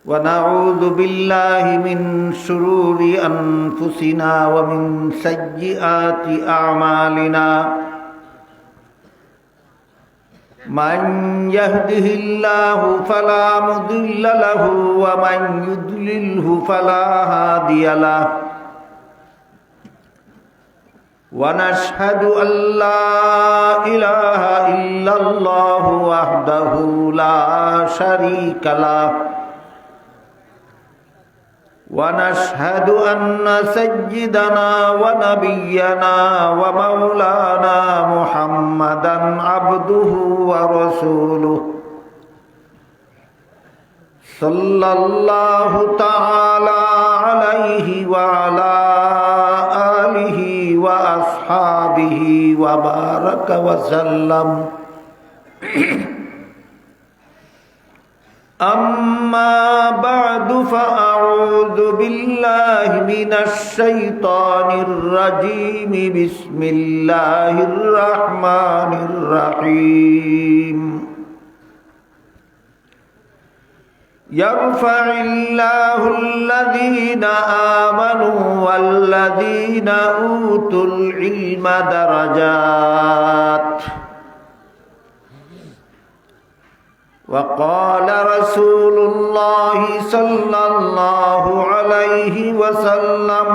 ونعوذ بالله من شرور أنفسنا ومن سيئات أعمالنا من يهده الله فلا مضل له ومن يضلله فلا هادي له ونشهد أن لا إله إلا الله وحده لا شريك له ونشهد أن سيدنا ونبينا ومولانا محمدا عبده ورسوله صلى الله تعالى عليه وعلى آله وأصحابه وبارك وسلم أما بعد فأعوذ بالله من الشيطان الرجيم بسم الله الرحمن الرحيم يرفع الله الذين آمنوا والذين أوتوا العلم درجات وقال رسول الله صلى الله عليه وسلم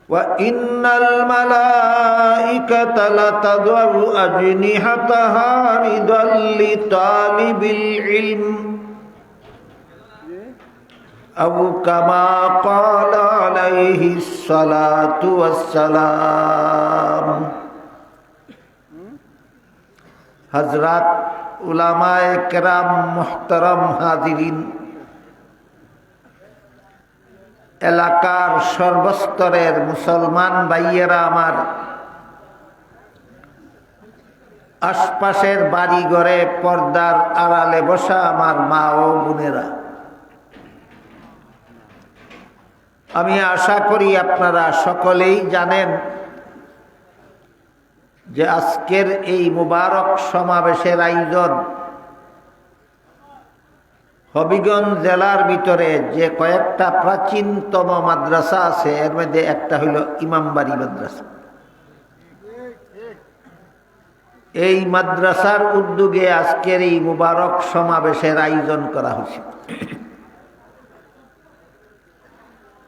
وإن الملائكة لتضع أجنحتها رضا لطالب العلم أو كما قال عليه الصلاة والسلام হযরত উলামায়ে কেরাম মুহতারাম হাজিরিন, এলাকার সর্বস্তরের মুসলমান ভাইয়েরা আমার, আশপাশের বাড়ি ঘরে পর্দার আড়ালে বসা আমার মা ও বোনেরা, আমি আশা করি আপনারা সকলেই জানেন যে আজকের এই মুবারক সমাবেশের আয়োজন হবিগঞ্জ জেলার ভিতরে যে কয়েকটা প্রাচীনতম মাদ্রাসা আছে এর মধ্যে একটা হইল ইমামবাড়ি মাদ্রাসা। এই মাদ্রাসার উদ্যোগে আজকের এই মুবারক সমাবেশের আয়োজন করা হয়েছে।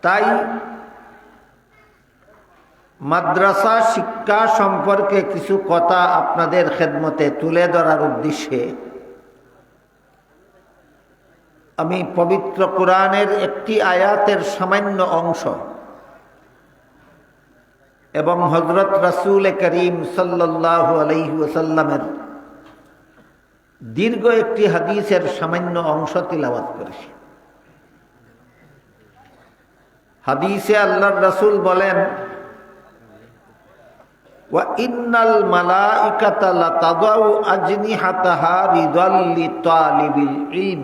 তাই মাদ্রাসা শিক্ষা সম্পর্কে কিছু কথা আপনাদের খেদমতে তুলে ধরার উদ্দেশ্যে আমি পবিত্র কোরআনের একটি আয়াতের সামান্য অংশ এবং হযরত রাসূল করিম সাল্লাল্লাহু আলাইহি ওয়াসাল্লামের দীর্ঘ একটি হাদিসের সামান্য অংশ তিলাওয়াত করেছি। হাদিসে আল্লাহর রাসূল বলেন, وَإِنَّ الْمَلَائِكَةَ لَتَضَعُ أَجْنِحَتَهَا رِضًا لِطَالِبِ الْعِلْمِ।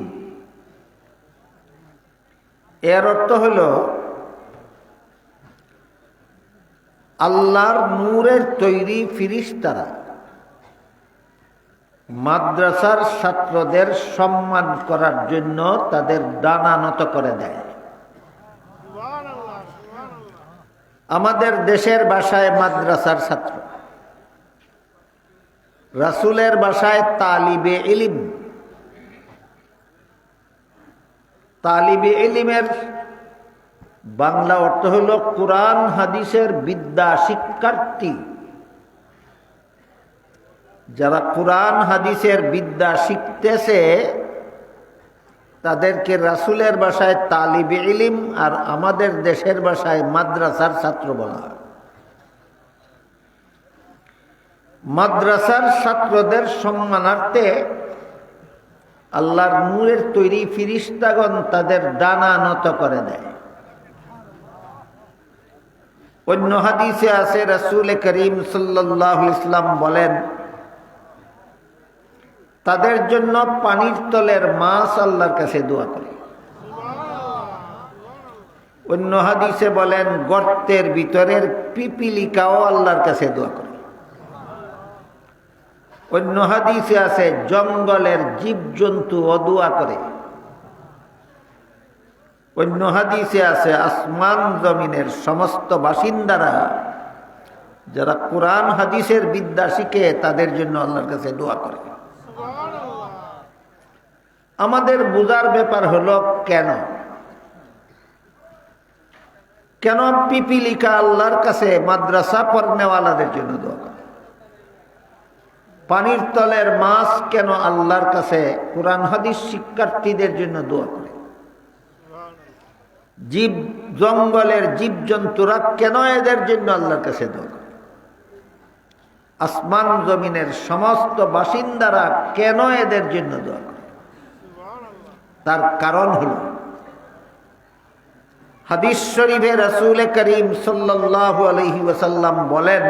এর অর্থ হল আল্লাহর নূরের তৈরি ফিরিস্তারা মাদ্রাসার ছাত্রদের সম্মান করার জন্য তাদের ডানা নত করে দেয়। আমাদের দেশের ভাষায় মাদ্রাসার ছাত্র, রাসূলের ভাষায় তালিবে ইলম। তালিবে ইলমের বাংলা অর্থ হল কোরআন হাদিসের বিদ্যা শিক্ষার্থী। যারা কোরআন হাদিসের বিদ্যা শিখতেছে তাদেরকে রাসূলের ভাষায় তালিবে ইলম আর আমাদের দেশের ভাষায় মাদ্রাসার ছাত্র বলা হয়। মাদ্রাসার ছাত্রদের সম্মানার্থে আল্লাহর নূরের তৈরি ফিরিস্তাগণ তাদের ডানা নত করে দেয়। অন্য হাদিসে আছে রাসূল করিম সাল্লাল্লাহু আলাইহি ওয়াসাল্লাম বলেন, তাদের জন্য পানির তলের মাছ আল্লাহর কাছে দোয়া করে। অন্য হাদিসে বলেন গর্তের ভিতরের পিপিলিকাও আল্লাহর কাছে দোয়া করে। অন্য হাদিসে আছে জঙ্গলের জীবজন্তু দোয়া করে। অন্য হাদিসে আছে আসমান জমিনের সমস্ত বাসিন্দারা যারা কোরআন হাদিসের বিদ্যা শিখে তাদের জন্য আল্লাহর কাছে দোয়া করে। আমাদের বোঝার ব্যাপার হলো কেন পিপিলিকা আল্লাহর কাছে মাদ্রাসা পড়নেওয়ালাদের জন্য দোয়া করে? পানির তলের মাছ কেন আল্লাহর কাছে কোরআন হাদিস শিক্ষার্থীদের জন্য দোয়া করে? জীব জঙ্গলের জীবজন্তুরা কেন এদের জন্য আল্লাহর কাছে দোয়া করে? আসমান জমিনের সমস্ত বাসিন্দারা কেন এদের জন্য দোয়া করে? তার কারণ হল হাদিস শরীফে রাসূল করিম সাল্লাল্লাহু আলাইহি ওয়াসাল্লাম বলেন,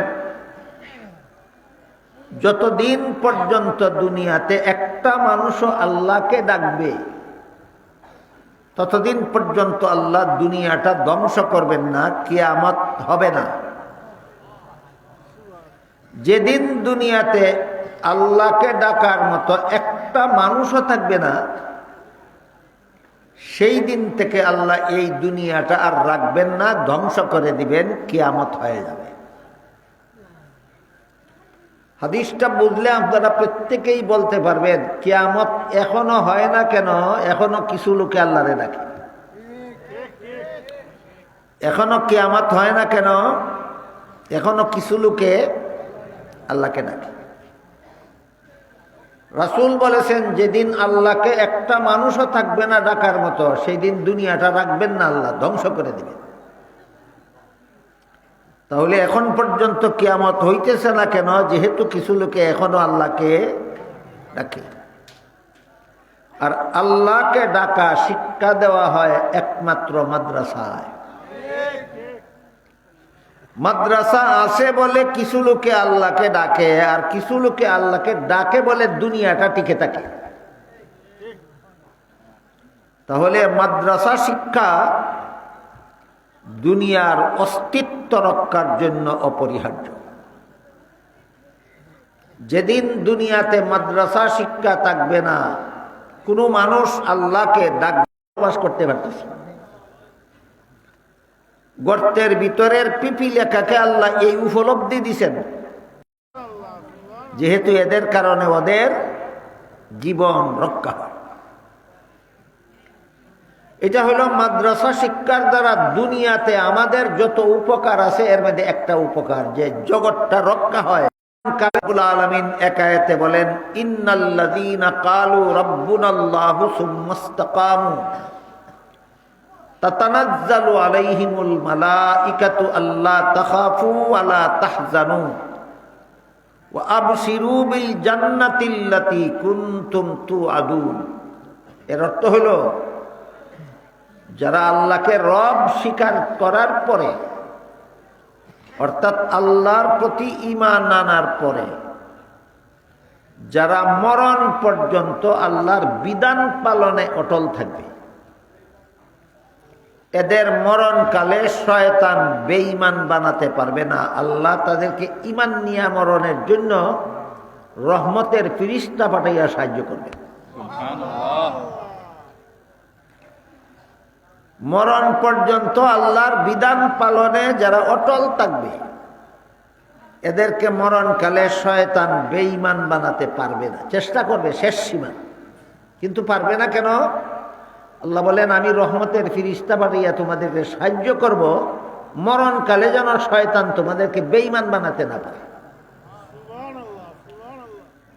যতদিন পর্যন্ত দুনিয়াতে একটা মানুষও আল্লাহকে ডাকবে ততদিন পর্যন্ত আল্লাহ দুনিয়াটা ধ্বংস করবেন না, কিয়ামত হবে না। যেদিন দুনিয়াতে আল্লাহকে ডাকার মতো একটা মানুষও থাকবে না, সেই দিন থেকে আল্লাহ এই দুনিয়াটা আর রাখবেন না, ধ্বংস করে দিবেন, কিয়ামত হয়ে যাবে। হাদিসটা বুঝলে আপনারা প্রত্যেকেই বলতে পারবেন কিয়ামত এখনো হয় না কেন? এখনো কিছু লোকে আল্লাহরে ডাকে। এখনো কিয়ামত হয় না কেন? এখনো কিছু লোকে আল্লাহকে ডাকে। রাসূল বলেছেন, যেদিন আল্লাহকে একটা মানুষও থাকবে না ডাকার মতো, সেই দিন দুনিয়াটা রাখবেন না, আল্লাহ ধ্বংস করে দিবেন। তাহলে এখন পর্যন্ত কিয়ামত হইতেছে না কেন? যেহেতু কিছু লোকে এখনো আল্লাহকে ডাকে। আর আল্লাহকে ডাকা শিক্ষা দেওয়া হয় একমাত্র মাদ্রাসায়। মাদ্রাসা আছে বলে কিছু লোকে আল্লাহকে ডাকে, আর কিছু লোকে আল্লাহকে ডাকে বলে দুনিয়াটা টিকে থাকে। তাহলে মাদ্রাসা শিক্ষা দুনিয়ার অস্তিত্ব রক্ষার জন্য অপরিহার্য। যেদিন দুনিয়াতে মাদ্রাসা শিক্ষা থাকবে না, কোনো মানুষ আল্লাহকে ডাকবাস করতে পারতেছে। গর্তের ভিতরের পিপিলিকাকে আল্লাহ এই উপলব্ধি দিছেন, যেহেতু এদের কারণে ওদের জীবন রক্ষা হয়। এটা হলো মাদ্রাসা শিক্ষার দ্বারা দুনিয়াতে আমাদের যত উপকার আছে এর মধ্যে একটা উপকার, যে জগৎটা রক্ষা হয়। রব্বুল আলামিন এক আয়াতে বলেন, ইন্নাল্লাযীনা ক্বালু রাব্বুনাল্লাহু সুম্মা ইসতাকামু তাতানাজ্জালু আলাইহিমুল মালাইকাতু আল্লা তাখাফু ওয়া লা তাহজানু ওয়া আবশিরু বিল জান্নাতিল্লাতী কুনতুম তুআদুন। এর অর্থ হলো, যারা আল্লাহকে রব স্বীকার করার পরে, অর্থাৎ আল্লাহর প্রতি ঈমান আনার পরে যারা মরণ পর্যন্ত আল্লাহর বিধান পালনে অটল থাকবে, এদের মরণকালে শয়তান বেঈমান বানাতে পারবে না। আল্লাহ তাদেরকে ঈমান নিয়ে মরণের জন্য রহমতের ফিরিস্তা পাঠাইয়া সাহায্য করবে। সুবহানাল্লাহ। মরণ পর্যন্ত আল্লাহর বিধান পালনে যারা অটল থাকবে, এদেরকে মরণকালে শয়তান বেঈমান বানাতে পারবে না। চেষ্টা করবে শেষ সীমা, কিন্তু পারবে না। কেন? আল্লাহ বলেন, আমি রহমতের ফিরিস্তা পাঠিয়ে তোমাদেরকে সাহায্য করব, মরণকালে যেন শয়তান তোমাদেরকে বেঈমান বানাতে না পারে।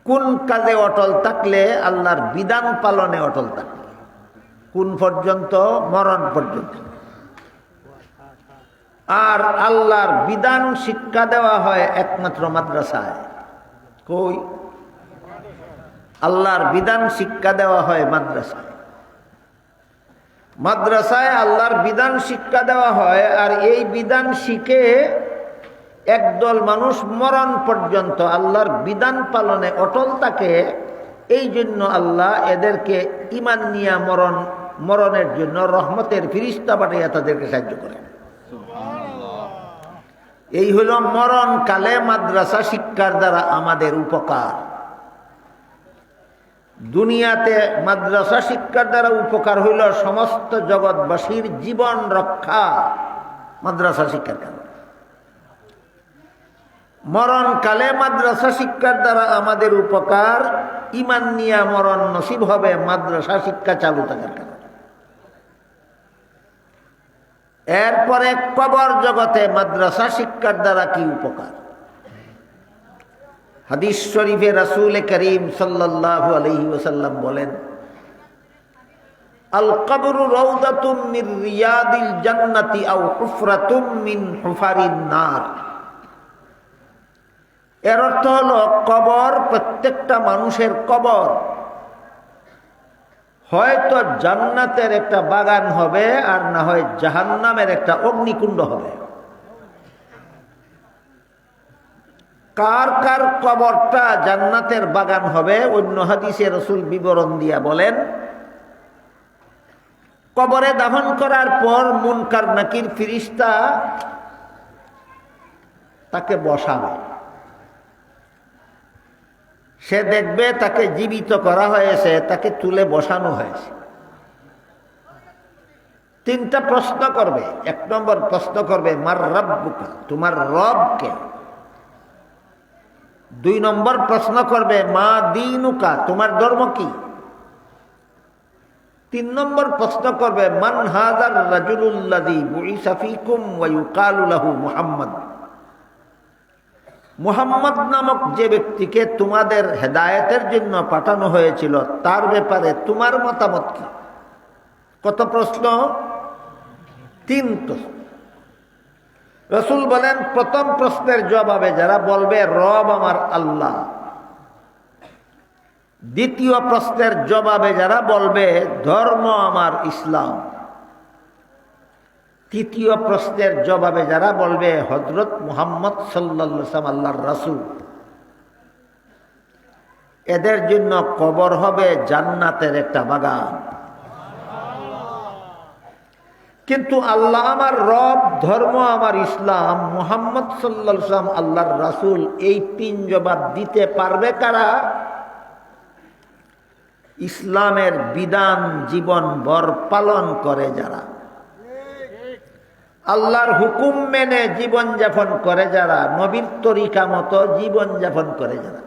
কোন কাজে অটল থাকলে? আল্লাহর বিধান পালনে অটল থাকলে। কোন পর্যন্ত? মরণ পর্যন্ত। আর আল্লাহর বিধান শিক্ষা দেওয়া হয় একমাত্র মাদ্রাসায়। কই? আল্লাহর বিধান শিক্ষা দেওয়া হয় মাদ্রাসায়। মাদ্রাসায় আল্লাহর বিধান শিক্ষা দেওয়া হয়, আর এই বিধান শিখে একদল মানুষ মরণ পর্যন্ত আল্লাহর বিধান পালনে অটল থাকে। এই জন্য আল্লাহ এদেরকে ঈমান নিয়া মরণের জন্য রহমতের ফিরিস্তা পাঠিয়ে তাদেরকে সাহায্য করে। এই হলো মরণকালে মাদ্রাসা শিক্ষার দ্বারা আমাদের উপকার। দুনিয়াতে মাদ্রাসা শিক্ষার দ্বারা উপকার হইল সমস্ত জগৎবাসীর জীবন রক্ষা মাদ্রাসা শিক্ষার কারণে। মরণকালে মাদ্রাসা শিক্ষার দ্বারা আমাদের উপকার, ঈমান নিয়া মরণ নসিব হবে মাদ্রাসা শিক্ষা চালু থাকার কারণে। এরপরে কবর জগতে মাদ্রাসা শিক্ষার দ্বারা কি উপকার? হাদিস শরীফে রাসূল করিম সাল্লাল্লাহু আলাইহি ওয়াসাল্লাম বলেন, আল কবরু রাউদাতুম মির রিয়াদিল জান্নাতি আও হুফরাতুম মিন হুফারিন নার। এর অর্থ হলো কবর, প্রত্যেকটা মানুষের কবর হয়তো জান্নাতের একটা বাগান হবে আর না হয় জাহান্নামের একটা অগ্নিকুণ্ড হবে। কার কার কবরটা জান্নাতের বাগান হবে অন্য হাদিসে রাসূল বিবরণ দিয়া বলেন, কবরে দাফন করার পর মুনকার নাকির ফেরেশতা তাকে বসাবে। সে দেখবে তাকে জীবিত করা হয়েছে, তাকে তুলে বসানো হয়েছে। তিনটা প্রশ্ন করবে। এক নম্বর প্রশ্ন করবে, মার রাব্বুকা, তোমার রব কে? দুই নম্বর প্রশ্ন করবে, মা দীনুকা, তোমার ধর্ম কি? তিন নম্বর প্রশ্ন করবে, মান হাযার রাজুলুল্লাযী বুইসা ফীকুম ওয়া ইউকালু লাহু মুহাম্মদ। মুহাম্মদ নামক যে ব্যক্তিকে তোমাদের হেদায়েতের জন্য পাঠানো হয়েছিল তার ব্যাপারে তোমার মতামত কি? কত প্রশ্ন? তিন প্রশ্ন। রাসূল বলেন, প্রথম প্রশ্নের জবাবে যারা বলবে রব আমার আল্লাহ, দ্বিতীয় প্রশ্নের জবাবে যারা বলবে ধর্ম আমার ইসলাম, তৃতীয় প্রশ্নের জবাবে যারা বলবে হযরত মুহাম্মদ সাল্লাল্লাহু আলাইহি ওয়াসাল্লাম আল্লাহর রাসূল, এদের জন্য কবর হবে জান্নাতের একটা বাগান। কিন্তু আল্লাহ আমার রব, ধর্ম আমার ইসলাম, মুহাম্মদ সাল্লাল্লাহু আলাইহি ওয়াসাল্লাম আল্লাহর রাসূল, এই তিন জবাব দিতে পারবে কারা? ইসলামের বিধান জীবনভর পালন করে যারা, আল্লাহর হুকুম মেনে জীবনযাপন করে যারা, নবীর তরিকা মতো জীবনযাপন করে যারা।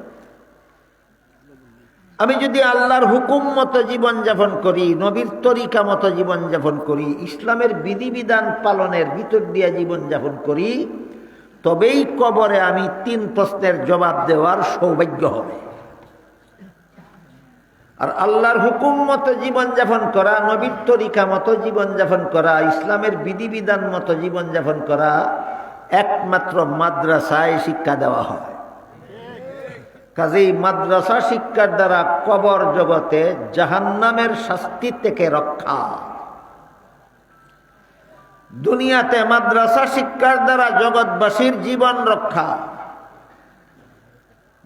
আমি যদি আল্লাহর হুকুম মতো জীবনযাপন করি, নবীর তরিকা মতো জীবনযাপন করি, ইসলামের বিধিবিধান পালনের ভিতর দিয়ে জীবনযাপন করি, তবেই কবরে আমি তিন প্রশ্নের জবাব দেওয়ার সৌভাগ্য হবে। আর আল্লাহর হুকুম মতো জীবনযাপন করা, নবীর তরিকা মতো জীবনযাপন করা, ইসলামের বিধিবিধান মতো জীবনযাপন করা একমাত্র মাদ্রাসায় শিক্ষা দেওয়া হয়। কাজেই মাদ্রাসা শিক্ষার দ্বারা কবর জগতে জাহান্নামের শাস্তি থেকে রক্ষা, দুনিয়াতে মাদ্রাসা শিক্ষার দ্বারা জগৎবাসীর জীবন রক্ষা,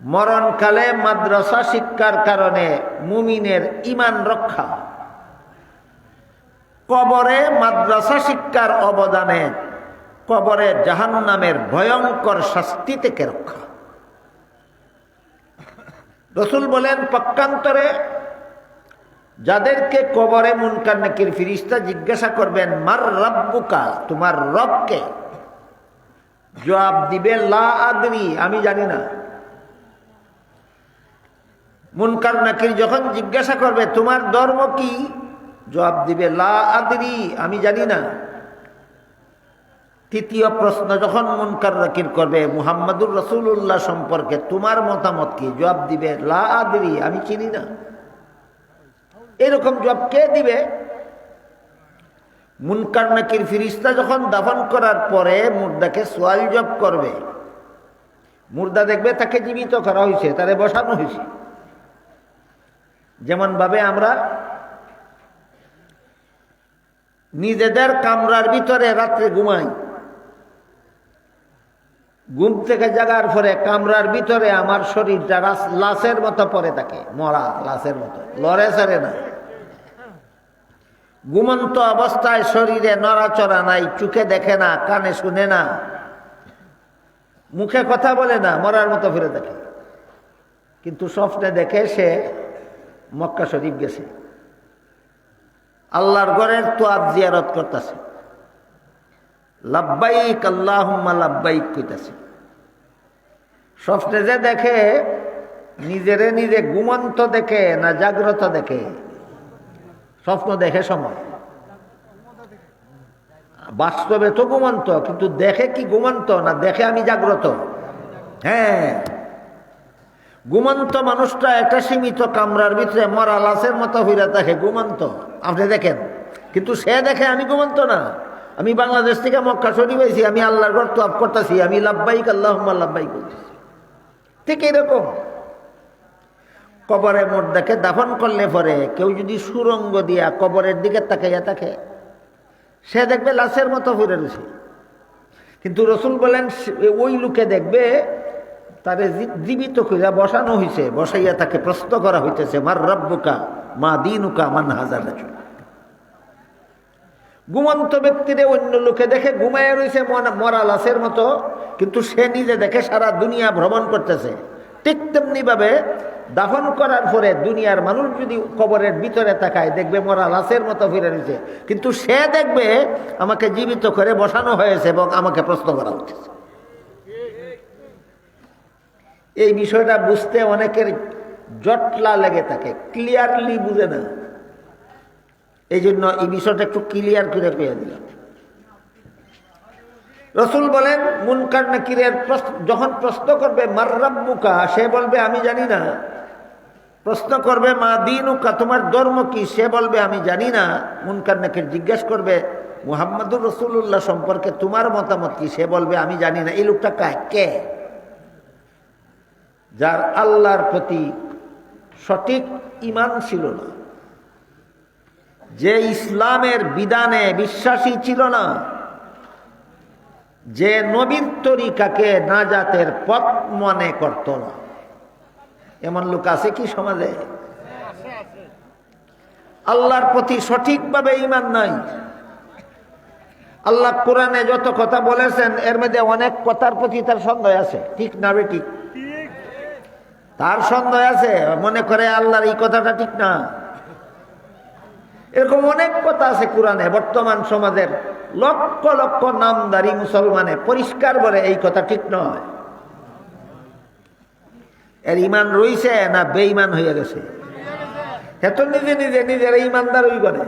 মরণকালে মাদ্রাসা শিক্ষার কারণে মুমিনের ঈমান রক্ষা, কবরে মাদ্রাসা শিক্ষার অবদানে কবরে জাহান্নামের ভয়ঙ্কর শাস্তি থেকে রক্ষা। রাসূল বলেন, পক্ষান্তরে যাদেরকে কবরে মুনকার নাকির ফেরেশতা জিজ্ঞাসা করবেন, মার রাব্বুকা, তোমার রব কে? জবাব দিবে, লা আদরি, আমি জানি না। মুনকার নাকির যখন জিজ্ঞাসা করবে, তোমার ধর্ম কি? জবাব দিবে, লা আদরি, আমি জানি না। তৃতীয় প্রশ্ন যখন মুনকার নাকির করবে, মুহাম্মাদুর রাসূলুল্লাহ সম্পর্কে তোমার মতামত কি? জবাব দিবে, লা আদরি, আমি চিনি না। এরকম জবাব কে দিবে? মুনকার নাকির ফেরেশতা যখন দাফন করার পরে মুর্দাকে সওয়াল জবাব করবে, মুর্দা দেখবে তাকে জীবিত করা হয়েছে, তারে বসানো হয়েছে। যেমন ভাবে আমরা নিজেদের কামরার ভিতরে রাত্রে ঘুমাই, ঘুম থেকে জাগার পরে কামরার ভিতরে আমার শরীরটা লাশের মতো পড়ে থাকে, মরা লাশের মতো, লড়ে চড়ে না। ঘুমন্ত অবস্থায় শরীরে নড়াচড়া নাই, চোখে দেখে না, কানে শুনে না, মুখে কথা বলে না, মরার মতো ফিরে থাকে। কিন্তু স্বপ্নে দেখে সে মক্কা শরীফ গেছে, আল্লাহর ঘরের তোয়াব জিয়ারত করতেছে, লাব্বাইক আল্লাহুম্মা লাব্বাইক কইতাছে। স্বপ্নে যে দেখে নিজেরে নিজে ঘুমন্ত দেখে না জাগ্রত দেখে? স্বপ্ন দেখে সময়, বাস্তবে তো ঘুমন্ত, কিন্তু দেখে কি ঘুমন্ত না দেখে আমি জাগ্রত? হ্যাঁ, ঘুমন্ত মানুষটা একটা সীমিত কামরার ভিতরে মরা লাশের মতো হইরা থাকে, ঘুমন্ত আপনি দেখেন, কিন্তু সে দেখে আমি ঘুমন্ত না, আমি বাংলাদেশ থেকে মক্কা শরীফ আইছি, আমি আল্লাহর ঘর তোয়াব করতেছি, আমি লাব্বাইক আল্লাহুম্মা লাব্বাইক বলতেছি। ঠিক এরকম কবরে মুর্দাকে দাফন করলে পরে কেউ যদি সুরঙ্গ দিয়া কবরের দিকে তাকাইয়া থাকে, সে দেখবে লাশের মতো ফিরে রয়েছে, কিন্তু রসুল বলেন ওই লোকে দেখবে তারে জীবিত কইরা বসানো হয়েছে, বসাইয়া তাকে প্রশ্ন করা হইতেছে, মার রব্বুকা মা দীনুকা মান হাজার। ঘুমন্ত ব্যক্তিরে অন্য লোকে দেখে ঘুমাইয়া রয়েছে মরা লাশের মতো, কিন্তু সে নিজে দেখে সারা দুনিয়া ভ্রমণ করতেছে। ঠিক তেমনি ভাবে দাফন করার পরে দুনিয়ার মানুষ যদি কবরের ভিতরে তাকায় দেখবে মরা লাশের মতো ফিরে রয়েছে, কিন্তু সে দেখবে আমাকে জীবিত করে বসানো হয়েছে এবং আমাকে প্রশ্ন করা হচ্ছে। এই বিষয়টা বুঝতে অনেকের জটলা লেগে থাকে, ক্লিয়ারলি বুঝে না। এই জন্য এই বিষয়টা একটু ক্লিয়ার করে পেয়ে দিলাম। রসুল বলেন মুনকার নাকিরের যখন প্রশ্ন করবে মার রাব্বুকা, সে বলবে আমি জানি না। প্রশ্ন করবে মা দীনুকা, তোমার ধর্ম কি, সে বলবে আমি জানি না। মুনকার নাকির জিজ্ঞেস করবে মুহাম্মদুর রাসূলুল্লাহ সম্পর্কে তোমার মতামত কি, সে বলবে আমি জানি না। এই লোকটা কে? যার আল্লাহর প্রতি সঠিক ঈমান ছিল না, যে ইসলামের বিধানে বিশ্বাসী ছিল না, যে নবীর তরিকাকে নাজাতের পথ মনে করত না। এমন লোক আছে কি সমাজে? আল্লাহর প্রতি সঠিকভাবে ঈমান নাই। আল্লাহ কোরআনে যত কথা বলেছেন এর মধ্যে অনেক কথার প্রতি তার সন্দেহ আছে, ঠিক না বেঠিক? তার সন্দেহ আছে, মনে করে আল্লাহর এই কথাটা ঠিক না। এরকম অনেক কথা আছে কোরআনে। বর্তমান সমাজের লক্ষ লক্ষ নামদারি মুসলমানে পরিষ্কার বলে এই কথা ঠিক নয়। এর ইমান রইছে না বেঈমান হয়ে গেছে? এত নিজে নিজে নিজের ইমানদার ওই করে।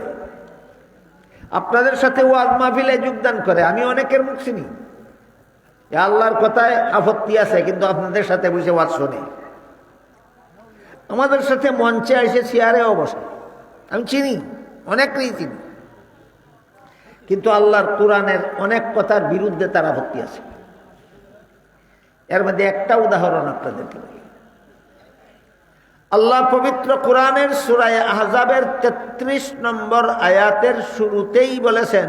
আপনাদের সাথে ওয়াজ মাহফিলে যোগদান করে, আমি অনেকের মুখ চিনি, আল্লাহর কথায় আপত্তি আছে, কিন্তু আপনাদের সাথে বসে ওয়াজ শোনে। আমাদের সাথে মঞ্চে এসে চেয়ারেও বসে, আমি চিনি, অনেকেই চিনি, কিন্তু আল্লাহর কোরআনের অনেক কথার বিরুদ্ধে তার আপত্তি আছে। এর মধ্যে একটা উদাহরণ আপনাদেরকে বলি। আল্লাহ পবিত্র কোরআনের সূরা আহজাবের 33 নম্বর আয়াতের শুরুতেই বলেছেন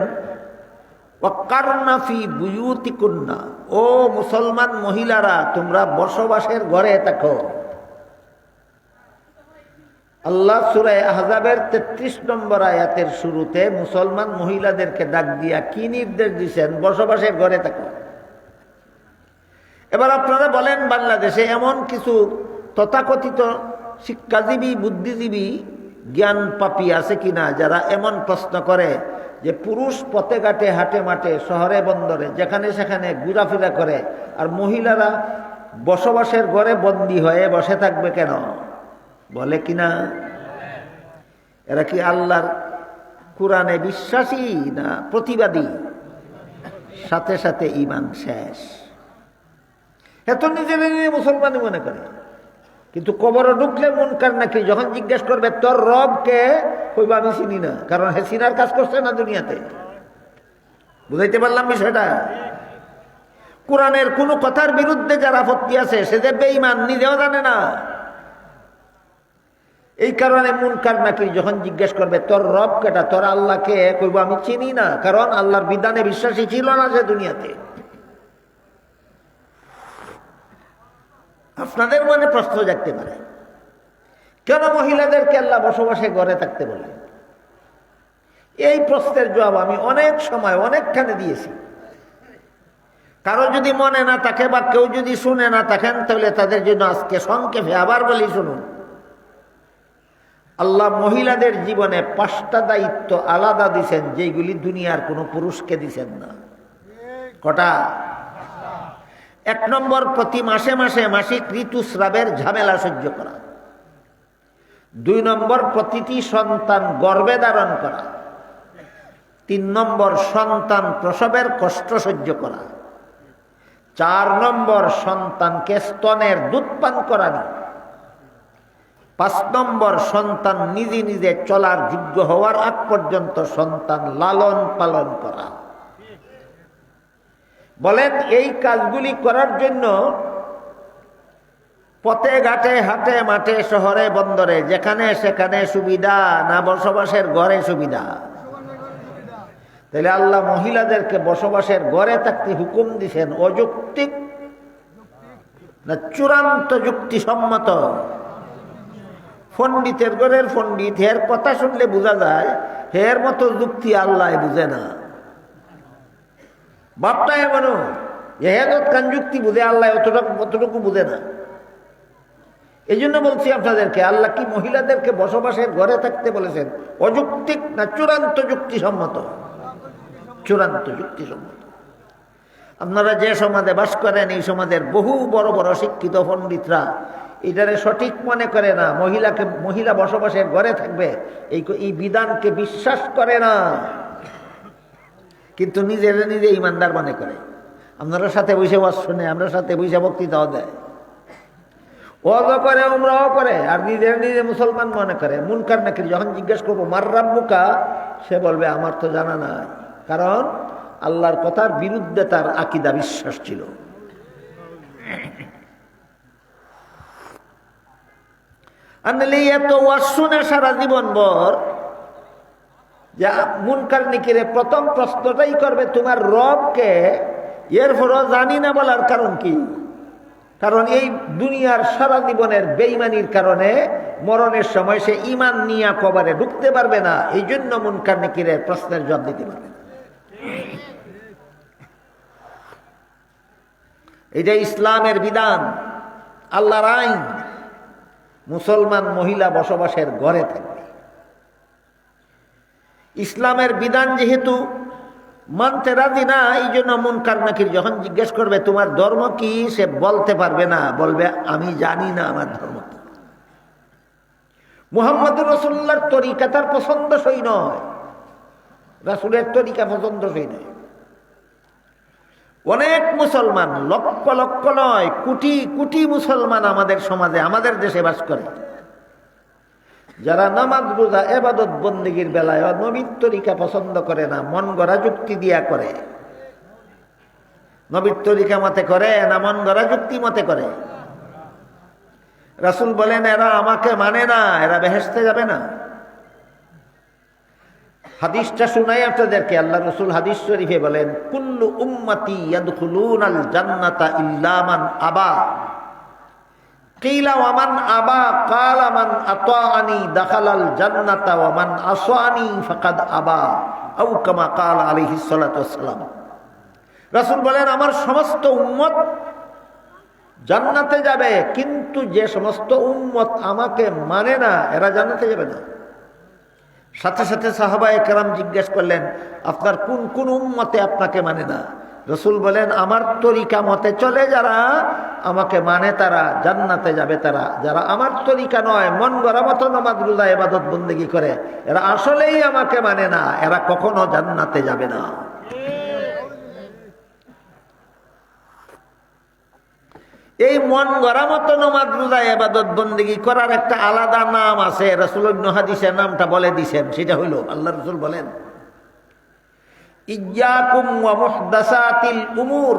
ওয়াকারনা ফি বুয়ুতিকুন্না, ও মুসলমান মহিলারা তোমরা বসবাসের ঘরে থাকো। আল্লাহ সূরা আহজাবের 33 নম্বর আয়াতের শুরুতে মুসলমান মহিলাদেরকে ডাক দিয়া কি নির্দেশ দিয়েছেন? বসবাসের ঘরে থাকো। এবার আপনারা বলেন বাংলাদেশে এমন কিছু তথাকথিত শিক্ষাজীবী, বুদ্ধিজীবী, জ্ঞান পাপী আছে কিনা যারা এমন প্রশ্ন করে যে পুরুষ পথে ঘাটে, হাটে মাঠে, শহরে বন্দরে যেখানে সেখানে ঘোরাফেরা করে, আর মহিলারা বসবাসের ঘরে বন্দী হয়ে বসে থাকবে কেন? বলে কিনা? এরা কি আল্লাহর কোরআনে বিশ্বাসী না প্রতিবাদী? সাথে সাথে ঈমান শেষ। এত নিজে নিজে মুসলমানই মনে করে, কিন্তু কবরে ঢুকলে মুনকার নাকির যখন জিজ্ঞেস করবে তোর রব কে, কইবা আমি চিনি না, কারণ হে চিনার কাজ করছে না দুনিয়াতে। বুঝাইতে পারলাম বিষয়টা? কোরআনের কোন কথার বিরুদ্ধে যার আপত্তি আছে সে যে বেঈমান নিজেও জানে না। এই কারণে মুনকার নাকির যখন জিজ্ঞেস করবে তোর রব কেটা, তোর আল্লাহ কে, কইব আমি চিনি না, কারণ আল্লাহর বিধানে বিশ্বাসী ছিল না সে দুনিয়াতে। আপনাদের মনে প্রশ্ন জাগতে পারে কেন মহিলাদেরকে আল্লাহ বসবাসে ঘরে থাকতে বলে? এই প্রশ্নের জবাব আমি অনেক সময় অনেকখানে দিয়েছি। কারো যদি মনে না থাকে বা কেউ যদি শুনে না থাকেন, তাহলে তাদের জন্য আজকে সংক্ষেপে আবার বলি শুনুন। আল্লাহ মহিলাদের জীবনে 5টা দায়িত্ব আলাদা দিছেন, যেগুলি দুনিয়ার কোনো পুরুষকে দিছেন না। কটা? 1 নম্বর, প্রতি মাসে মাসে মাসিক ঋতুস্রাবের ঝামেলা সহ্য করা। 2 নম্বর, প্রতিটি সন্তান গর্ভে ধারণ করা। 3 নম্বর, সন্তান প্রসবের কষ্ট সহ্য করা। 4 নম্বর, সন্তানকে স্তনের দুধ পান করানো। 5 নম্বর, সন্তান নিজে নিজে চলার যোগ্য হওয়ার আগ পর্যন্ত সন্তান লালন পালন করা। বলেন, এই কাজগুলি করার জন্য পথে ঘাটে, হাটে মাঠে, শহরে বন্দরে, যেখানে সেখানে সুবিধা না বসবাসের ঘরে সুবিধা? তাহলে আল্লাহ মহিলাদেরকে বসবাসের ঘরে থাকতে হুকুম দিছেন অযৌক্তিক না চূড়ান্ত যুক্তিসম্মত? পণ্ডিতের ঘরের পণ্ডিত, হের কথা শুনলে বোঝা যায় হের মতো যুক্তি আল্লাহ বুঝে না। বাপটা এমনও কান যুক্তি বুঝে, আল্লাহ অতটুকু বুঝে না। এই জন্য বলছি আপনাদেরকে, আল্লাহ কি মহিলাদেরকে বসবাসের ঘরে থাকতে বলেছেন অযৌক্তিক না চূড়ান্ত যুক্তিসম্মত? চূড়ান্ত যুক্তিসম্মত। আপনারা যে সমাজে বাস করেন, এই সমাজের বহু বড় বড় শিক্ষিত পণ্ডিতরা এটারে সঠিক মনে করে না। মহিলা বসবাসের ঘরে থাকবে এই বিধানকে বিশ্বাস করে না, কিন্তু নিজের নিজে ইমানদার মনে করে। আপনারা সাথে বসে ওয়াজ শুনে, আমরা সাথে বসে বক্তৃতাও দেয়, ওয়াজও করে, উমরাও করে, আর নিজের নিজে মুসলমান মনে করে। মুনকার নাকির যখন জিজ্ঞেস করবো মার রাব্বুকা, সে বলবে আমার তো জানা নাই, কারণ আল্লাহর কথার বিরুদ্ধে তার আকীদা বিশ্বাস ছিল। এত ওয়াজ শুনে সারা জীবন ভর যা মুনকার নাকিরে প্রথম প্রশ্নটাই করবে তোমার রবকে, এরপরও জানি না বলার কারণ কি? কারণ এই দুনিয়ার সারা জীবনের বেঈমানির কারণে মরণের সময় সে ঈমান নিয়ে কবরে ঢুকতে পারবে না। এই জন্য মুনকার নাকিরের প্রশ্নের জবাব দিতে পারবে না। এটা ইসলামের বিধান, আল্লাহর আইন। মুসলমান মহিলা বসবাসের ঘরে থাকবে। ইসলামের বিধান যেহেতু মানতে রাজি না, এই জন্য মুনকার নাকির যখন জিজ্ঞেস করবে তোমার ধর্ম কি, সে বলতে পারবে না, বলবে আমি জানি না আমার ধর্ম কি। মুহাম্মদুর রাসূলুল্লাহর তরিকা তার পছন্দসই নয়, রাসূলের তরিকা পছন্দসই নয়। অনেক মুসলমান, লক্ষ লক্ষ নয়, কোটি কোটি মুসলমান আমাদের সমাজে, আমাদের দেশে বাস করে, যারা নামাজ রোজা ইবাদত বন্দেগীর বেলায় নবীর তরিকা পছন্দ করে না, মন গড়া যুক্তি দিয়া করে। নবীর তরিকা মতে করে না মন গড়া যুক্তি মতে করে? রাসূল বলেন এরা আমাকে মানে না, এরা বেহেশতে যাবে না। হাদিসটা শুনাই আপনাদেরকে। আল্লাহ রাসূল হাদিস শরীফে বলেন কুল্লু উম্মতি ইয়াদখুলুনাল জান্নাতা ইল্লা মান আবা। কিলা ওয়া মান আবা ক্বালা মান আতাআনি দাখালাল জান্নাতা ওয়া মান আসানি ফাকাদ আবা, আও কামা ক্বালা আলাইহিস সালাতু ওয়াসসালাম। রাসূল বলেন আমার সমস্ত উম্মত জান্নাতে যাবে, কিন্তু যে সমস্ত উম্মত আমাকে মানে না এরা জান্নাতে যাবে না। সাথে সাথে সাহাবায়ে কেরাম জিজ্ঞেস করলেন আপনার কোন কোন উম্মতে আপনাকে মানে না? রাসূল বলেন আমার তরিকা মতে চলে যারা, আমাকে মানে তারা জান্নাতে যাবে। তারা যারা আমার তরিকা নয়, মন গড়া মতো নামাজ রোজা ইবাদত বন্দেগী করে, এরা আসলেই আমাকে মানে না, এরা কখনো জান্নাতে যাবে না। এই মন গড়া মতো নামাজ রোজা ইবাদত বন্দেগী করার একটা আলাদা নাম আছে। রাসূল ইবনে হাদিসে নামটা বলে দিয়েছেন, সেটা হইল আল্লাহ রাসূল বলেন ইয়্যাকুম ওয়া মুহদাসাতিল উমুর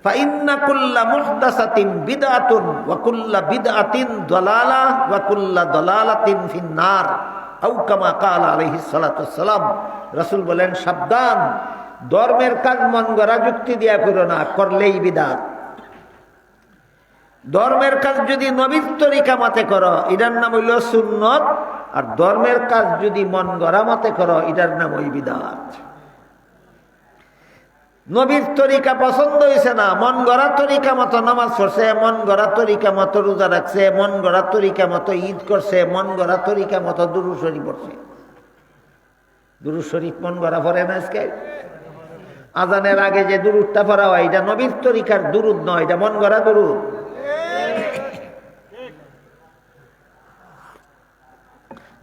ফাইন্না কুল্লা মুহদাসাতিন বিদআতুন ওয়া কুল্লা বিদআতিন দালালাহ ওয়া কুল্লা দালালাতিন ফিন্নার, আও কামা ক্বালা আলাইহিস সালাতু ওয়াসসালাম। রাসূল বলেন সাবধান, ধর্মের কাজ মন গড়া যুক্তি দিয়া করো না, করলেই বিদআত। ধর্মের কাজ যদি নবীর তরিকা মতে করো এটার নাম হইল সুন্নত, আর ধর্মের কাজ যদি মন গড়া মতে করো এটার নাম হই বিদআত। নবীর তরিকা পছন্দ হয়েছে না, মন গড়া তরিকা মতো নামাজ পড়ছে, মন গড়া তরিকা মতো রোজা রাখছে, মন গড়া তরিকা মতো ঈদ করছে, মন গড়া তরিকা মতো দুরূদ শরীফ পড়ছে। দুরূদ শরীফ মন গড়া পড়ে না আজকে? আজানের আগে যে দুরূদটা পড়া হয় এটা নবীর তরিকার দুরূদ নয়, এটা মন গড়া দুরূদ।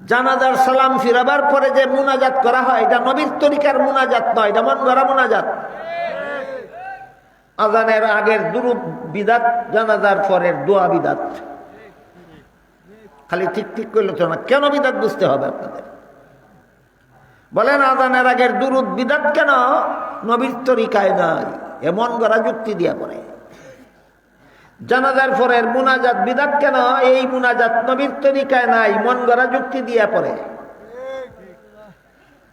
জানাজার সালাম ফিরাবার পরে যে মুনাজাত করা হয় এটা নবীর তরিকার মুনাজাত নয়, এটা মন গড়া মুনাজাত। আজানের আগের দুরূদ বিদাত, জানাজার পরের দোয়া বিদাত। খালি ঠিক ঠিক করলে তো না, কেন বিদাত বুঝতে হবে আপনাদের। বলেন আজানের আগের দুরূদ বিদাত কেন? নবীর তরিকায় নাই, এমন গড়া যুক্তি দিয়া পড়ে। জানাজার পরের মুনাজাত বিদাত কেন? এই মুনাজাত নবীর তরিকায় নাই, মন গড়া যুক্তি দিয়া পড়ে।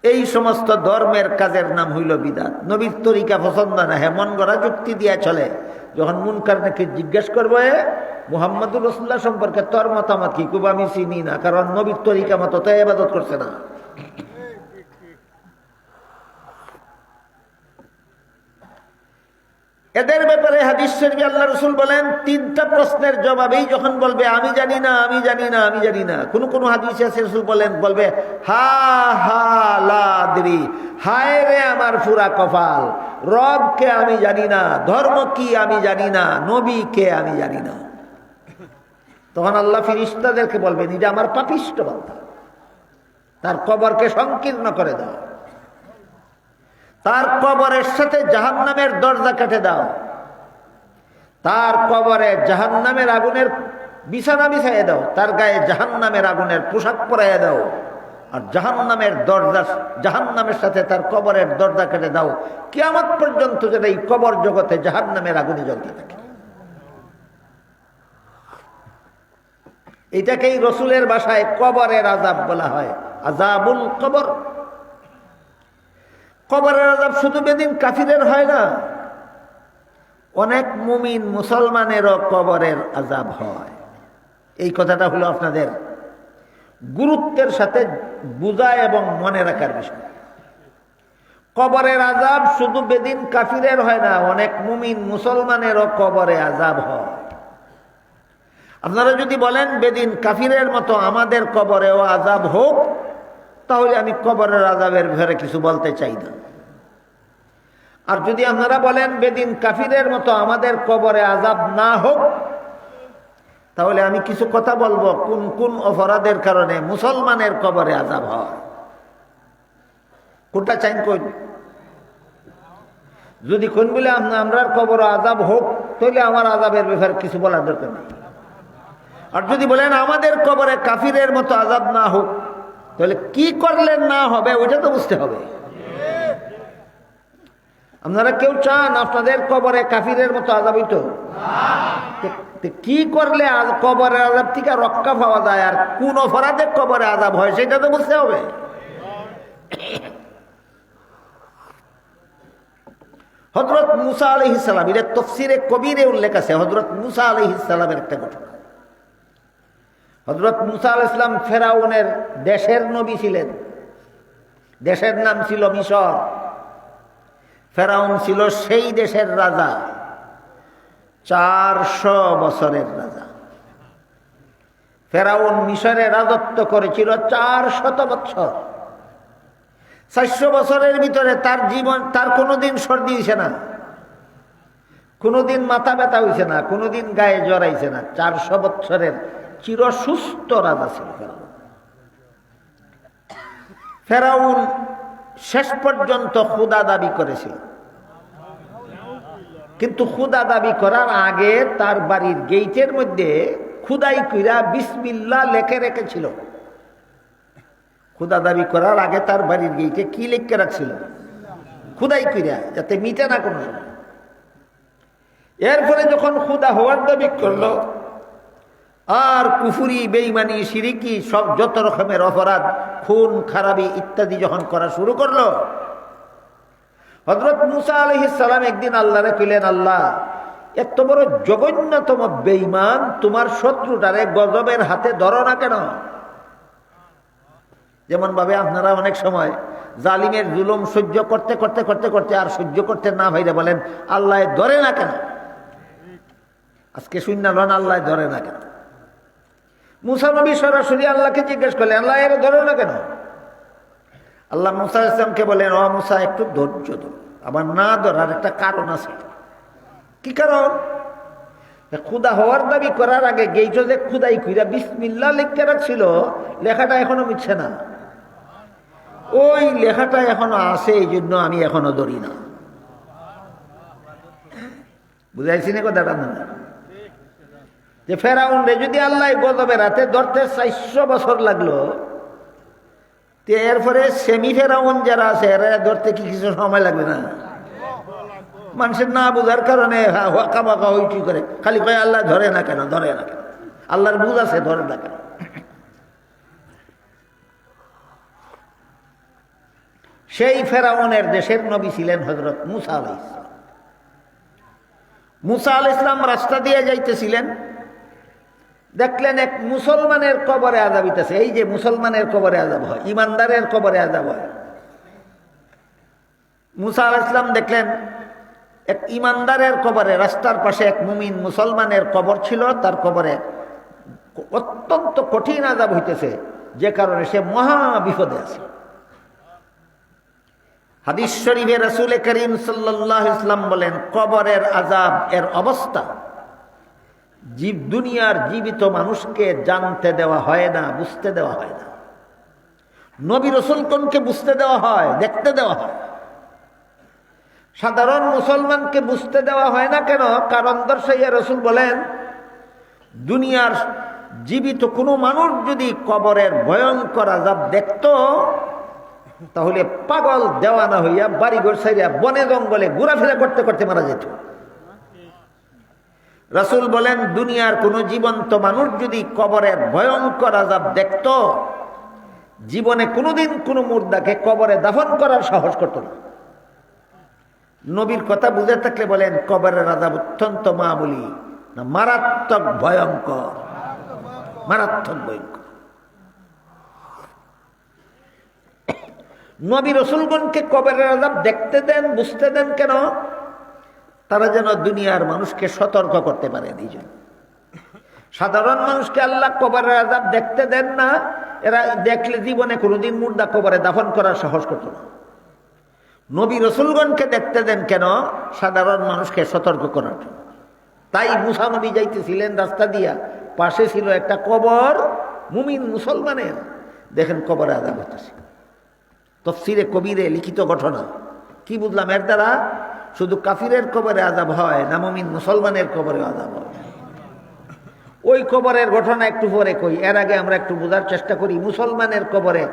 এই সমস্ত ধর্মের কাজের নাম হইল বিদাত। নবীর তরিকা পছন্দ না, হ্যাঁ মন গড়া যুক্তি দিয়া চলে। যখন মুনকার নাকি জিজ্ঞেস করবো মুহাম্মদুর রাসূলুল্লাহ সম্পর্কে তোর মতামত কি, খুব আমি চিনি না, কারণ নবীর তরিকা মতো তো ইবাদত করছে না। এদের ব্যাপারে হাদিস শরীফে আল্লাহ রাসূল বলেন তিনটা প্রশ্নের জবাবেই যখন বলবে আমি জানি না, আমি জানি না, আমি জানি না। কোন কোন হাদিসে আছে রাসূল বলবে হা হা লা আদরি, হায় রে আমার পুরা কপাল, রব কে আমি জানি না, ধর্ম কি আমি জানি না, নবী কে আমি জানি না। তখন আল্লাহ ফেরেশতাদেরকে বলবেন এটা আমার পাপিষ্ঠ বান্দা, তার কবরকে সংকীর্ণ করে দাও, তার কবরের সাথে জাহান্নামের দরজা কেটে দাও, তার কবরে জাহান্নামের আগুনের বিছানা বিছাইয়ে দাও, তার গায়ে জাহান্নামের আগুনের পোশাক পরাইয়া দাও, আর জাহান্নামের দরজা, জাহান্নামের সাথে তার কবরের দরজা কেটে দাও, কিয়ামত পর্যন্ত যেন এই কবর জগতে জাহান্নামের আগুনে জ্বলতে থাকে। এটাকেই রসুলের ভাষায় কবরের আযাব বলা হয়, আযাবুল কবর। কবরের আযাব শুধু বেদিন কাফিরের হয় না, অনেক মুমিন মুসলমানেরও কবরের আযাব হয়। এই কথাটা হলো আপনাদের গুরুত্বের সাথে বুঝা এবং মনে রাখার বিষয়। কবরের আযাব শুধু বেদিন কাফিরের হয় না, অনেক মুমিন মুসলমানেরও কবরে আযাব হয়। আপনারা যদি বলেন বেদিন কাফিরের মতো আমাদের কবরেও আযাব হোক, তাহলে আমি কবরের আযাবের ব্যাপারে কিছু বলতে চাই না। আর যদি আপনারা বলেন বেদিন কাফিরের মতো আমাদের কবরে আযাব না হোক, তাহলে আমি কিছু কথা বলবো কোন কোন অপরাধের কারণে মুসলমানের কবরে আযাব হয়। কোনটা চাইন কোন? যদি কোন বলে আমরার কবরে আযাব হোক, তাহলে আমার আযাবের ব্যাপারে কিছু বলার দরকার নেই। আর যদি বলেন আমাদের কবরে কাফিরের মতো আযাব না হোক, তাহলে কি করলে না হবে ওইটা তো বুঝতে হবে। আপনারা কেউ চান আপনাদের কবরে কাফিরের মতো আযাব হইতো? কি করলে কবরের আযাব থেকে রক্ষা পাওয়া যায়, আর কোন অপরাধে কবরে আযাব হয় সেটা তো বুঝতে হবে। হযরত মুসা আলাইহিস সালাম, এর তাফসীরে কবিরে উল্লেখ আছে হযরত মুসা আলাইহিস সালামের একটা ঘটনা। হযরত মুসা আলাইহিস সালাম ফেরাউনের দেশের নবী ছিলেন। দেশের নাম ছিল মিশর। ফেরাউন ছিল সেই দেশের রাজা, 400 বছরের রাজা। ফেরাউন মিশরে রাজত্ব করেছিল 400 বছর। 400 বছরের ভিতরে তার জীবন, তার কোনোদিন সর্দি হয়েছে না, কোনোদিন মাথা ব্যথা হয়েছে না, কোনোদিন গায়ে জ্বর আইছে না। 400 বছরের চিরসুস্থ রাজা ছিল ফেরাউন। ফেরাউন শেষ পর্যন্ত খোদা দাবি করেছিল, কিন্তু খোদা দাবি করার আগে তার বাড়ির গেইটের মধ্যে খুদাই কইরা বিসমিল্লাহ লেখে রেখেছিল। খোদা দাবি করার আগে তার বাড়ির গেইটে কি লিখে রাখছিল? খুদাই কইরা, যাতে মিটে না কোনো সময়। এরপরে যখন খোদা হওয়ার দাবি করলো, আর কুফুরি, বেঈমানি, শিরিকি সব যত রকমের অপরাধ, খুন খারাপি ইত্যাদি যখন করা শুরু করলো, হযরত মুসা আলাইহিস সালাম একদিন আল্লাহরে কইলেন, আল্লাহ, এত বড় জঘন্যতম বেঈমান তোমার শত্রুটারে গজবের হাতে ধরো না কেন? যেমন ভাবে আপনারা অনেক সময় জালিমের জুলুম সহ্য করতে করতে করতে করতে আর সহ্য করতে না ভাইরা বলেন আল্লাহ ধরে না কেন? আজকে শুনলেন আল্লাহ ধরে না কেন? মুসা নবী সরাসরি আল্লাহকে জিজ্ঞেস করলেন, আল্লাহ এর ধরে না কেন? আল্লাহ মুসা ইসলামকে বলেন, ও মুসা একটু ধৈর্য ধর, আবার না ধরার একটা কারণ আছে। কি কারণ? খুদা হওয়ার দাবি করার আগে গেইটো যে খুদাই খুঁড়া বিসমিল্লাহ লিখতে রাখছিল, লেখাটা এখনো মিটছে না। ওই লেখাটা এখনো আছে, এই জন্য আমি এখনো ধরি না। বুঝাইছি না কথাটা? না যে ফেরাউন রে যদি আল্লাহ গজবে রাতে ধরতে 400 বছর লাগলো, তো এরপরে সেমি ফেরাউন যারা আছে এরা ধরতে কি কিছু সময় লাগবে না? মানুষের না বুঝার কারণে কামাকা হইটি করে, খালি কয় আল্লাহ ধরে না কেন, ধরে না কেন? আল্লাহর বুঝ আছে, ধরে না কেন? সেই ফেরাউনের দেশের নবী ছিলেন হযরত মুসা আলাইহিস সালাম। মুসা আলাইহিস সালাম রাস্তা দিয়ে যাইতেছিলেন, দেখলেন এক মুসলমানের কবরে আযাব হইতেছে। এই যে মুসলমানের কবরে আযাব হয়, ইমানদারের কবরে আযাব হয়। মুসা আলাইহিস সালাম দেখলেন এক ইমানদারের কবরে, রাস্তার পাশে এক মুমিন মুসলমানের কবর ছিল, তার কবরে অত্যন্ত কঠিন আযাব হইতেছে, যে কারণে সে মহা বিপদে আছে। হাদিস শরীফে রাসূল করিম সাল্লাল্লাহু আলাইহি ওয়াসাল্লাম বলেন, কবরের আযাব এর অবস্থা দুনিয়ার জীবিত মানুষকে জানতে দেওয়া হয় না, বুঝতে দেওয়া হয় না। নবী রাসূলগণকে বুঝতে দেওয়া হয়, দেখতে দেওয়া হয়। সাধারণ মুসলমানকে বুঝতে দেওয়া হয় না কেন? কারণ দর্শাইয়া রাসূল বলেন, দুনিয়ার জীবিত কোনো মানুষ যদি কবরের ভয়ঙ্কর আযাব দেখত, তাহলে পাগল দেওয়ানা হইয়া বাড়িঘর ছাইরা বনে জঙ্গলে ঘোরাফেরা করতে করতে মারা যেত। রাসূল বলেন, দুনিয়ার কোনো জীবন্ত মানুষ যদি কবরের ভয়ঙ্কর আযাব দেখত, জীবনে কোনোদিন কোনো মুর্দাকে কবরে দাফন করার সাহস করত না। নবীর কথা বুঝে থাকলে বলেন, কবরের আযাব অত্যন্ত মামুলি না মারাত্মক ভয়ঙ্কর? মারাত্মক ভয়ঙ্কর। নবী রাসূলগণকে কবরের আযাব দেখতে দেন, বুঝতে দেন কেন? তারা যেন দুনিয়ার মানুষকে সতর্ক করতে পারে। দুইজন সাধারণ মানুষকে আল্লাহ কবরের আযাব দেখতে দেন না, এরা দেখলে জীবনে কোনোদিন মুর্দা কবরে দাফন করার সাহস করত না। নবী রাসূলগণকে দেখতে দেন কেন? সাধারণ মানুষকে সতর্ক করার জন্য। তাই মুসা নবী যাইতেছিলেন রাস্তা দিয়া, পাশে ছিল একটা কবর মুমিন মুসলমানের, দেখেন কবরে আযাব হতেছে। তাফসীরে কবিরে লিখিত ঘটনা। কি বুঝলাম এর দ্বারা? শুধু কাফিরের কবরে আযাব হয় না, মুমিন মুসলমানের কবরে আযাব হয়। ওই কবরের ঘটনা একটু পরে কই, এর আগে আমরা একটু বোঝার চেষ্টা করি মুসলমানের কবরে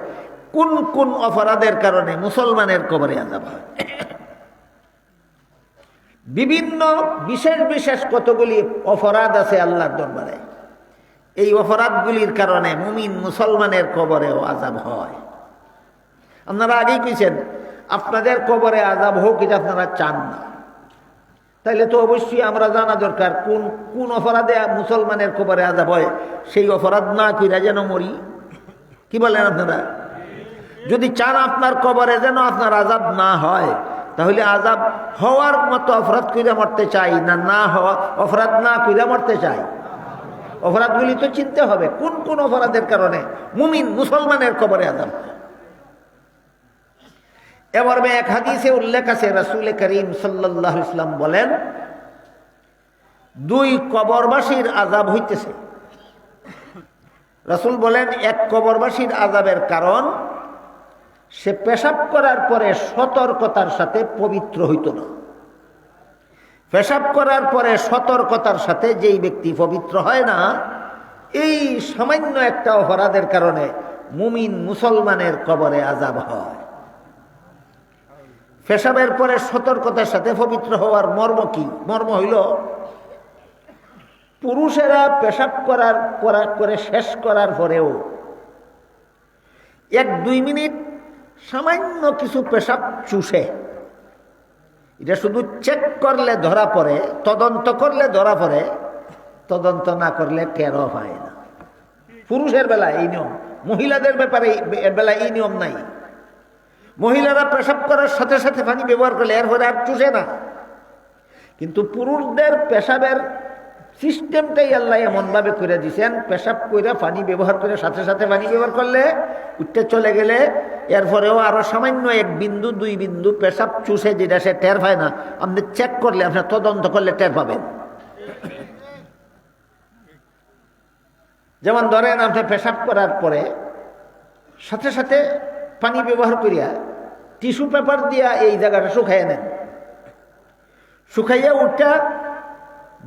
কোন কোন অপরাধের কারণে মুসলমানের কবরে আযাব হয়। বিভিন্ন বিশেষ বিশেষ কতগুলি অপরাধ আছে আল্লাহর দরবারে। এই অপরাধগুলির কারণে মুমিন মুসলমানের কবরেও আযাব হয়। আপনারা আগেই কইছেন আপনাদের কবরে আযাব হোক, এটা আপনারা চান না। তাইলে তো অবশ্যই আমরা জানা দরকার কোন কোন অপরাধে মুসলমানের কবরে আযাব হয়, সেই অপরাধ না কইরা যেন মরি। কি বলেন আপনারা? যদি চান আপনার কবরে যেন আপনার আযাব না হয়, তাহলে আযাব হওয়ার মতো অপরাধ কইরা মরতে চাই না, না হওয়া অপরাধ না কইরা মরতে চাই? অপরাধগুলি তো চিনতে হবে কোন কোন অপরাধের কারণে মুমিন মুসলমানের কবরে আযাব হয়। এবার এক হাদিসে উল্লেখ আছে, রাসূল করিম সাল্লাল্লাহু আলাইহি ওয়াসাল্লাম বলেন, দুই কবরবাসীর আযাব হইতেছে। রাসূল বলেন, এক কবরবাসীর আযাবের কারণ সে পেশাব করার পরে সতর্কতার সাথে পবিত্র হইত না। পেশাব করার পরে সতর্কতার সাথে যেই ব্যক্তি পবিত্র হয় না, এই সামান্য একটা অপরাধের কারণে মুমিন মুসলমানের কবরে আযাব হয়। পেশাবের পরে সতর্কতার সাথে পবিত্র হওয়ার মর্ম কি? মর্ম হইল, পুরুষেরা পেশাব করে শেষ করার পরেও 1-2 মিনিট সামান্য কিছু পেশাব চুষে, এটা শুধু চেক করলে ধরা পড়ে, তদন্ত করলে ধরা পড়ে, তদন্ত না করলে টেরও হয় না। পুরুষের বেলায় এই নিয়ম, মহিলাদের ব্যাপারে বেলায় এই নিয়ম নাই। মহিলারা পেশাব করার সাথে সাথে পানি ব্যবহার করলে এরপরে আর চুষে না। কিন্তু পুরুষদের পেশাবের সিস্টেমটাই আল্লাহ এমনভাবে করে দিয়েছেন, পেশাব করে পানি ব্যবহার করে সাথে সাথে পানি ব্যবহার করলে উঠতে চলে গেলে এরপরেও আরো সামান্য 1 বিন্দু 2 বিন্দু পেশাব চুষে যেটা সে টের পায় না, আপনি চেক করলে, আপনার তদন্ত করলে টের পাবেন। যেমন ধরেন আপনি পেশাব করার পরে সাথে সাথে পানি ব্যবহার করিয়া টিস্যু পেপার দিয়া এই জায়গাটা শুকাইয়া নেন, শুকাইয়া উঠা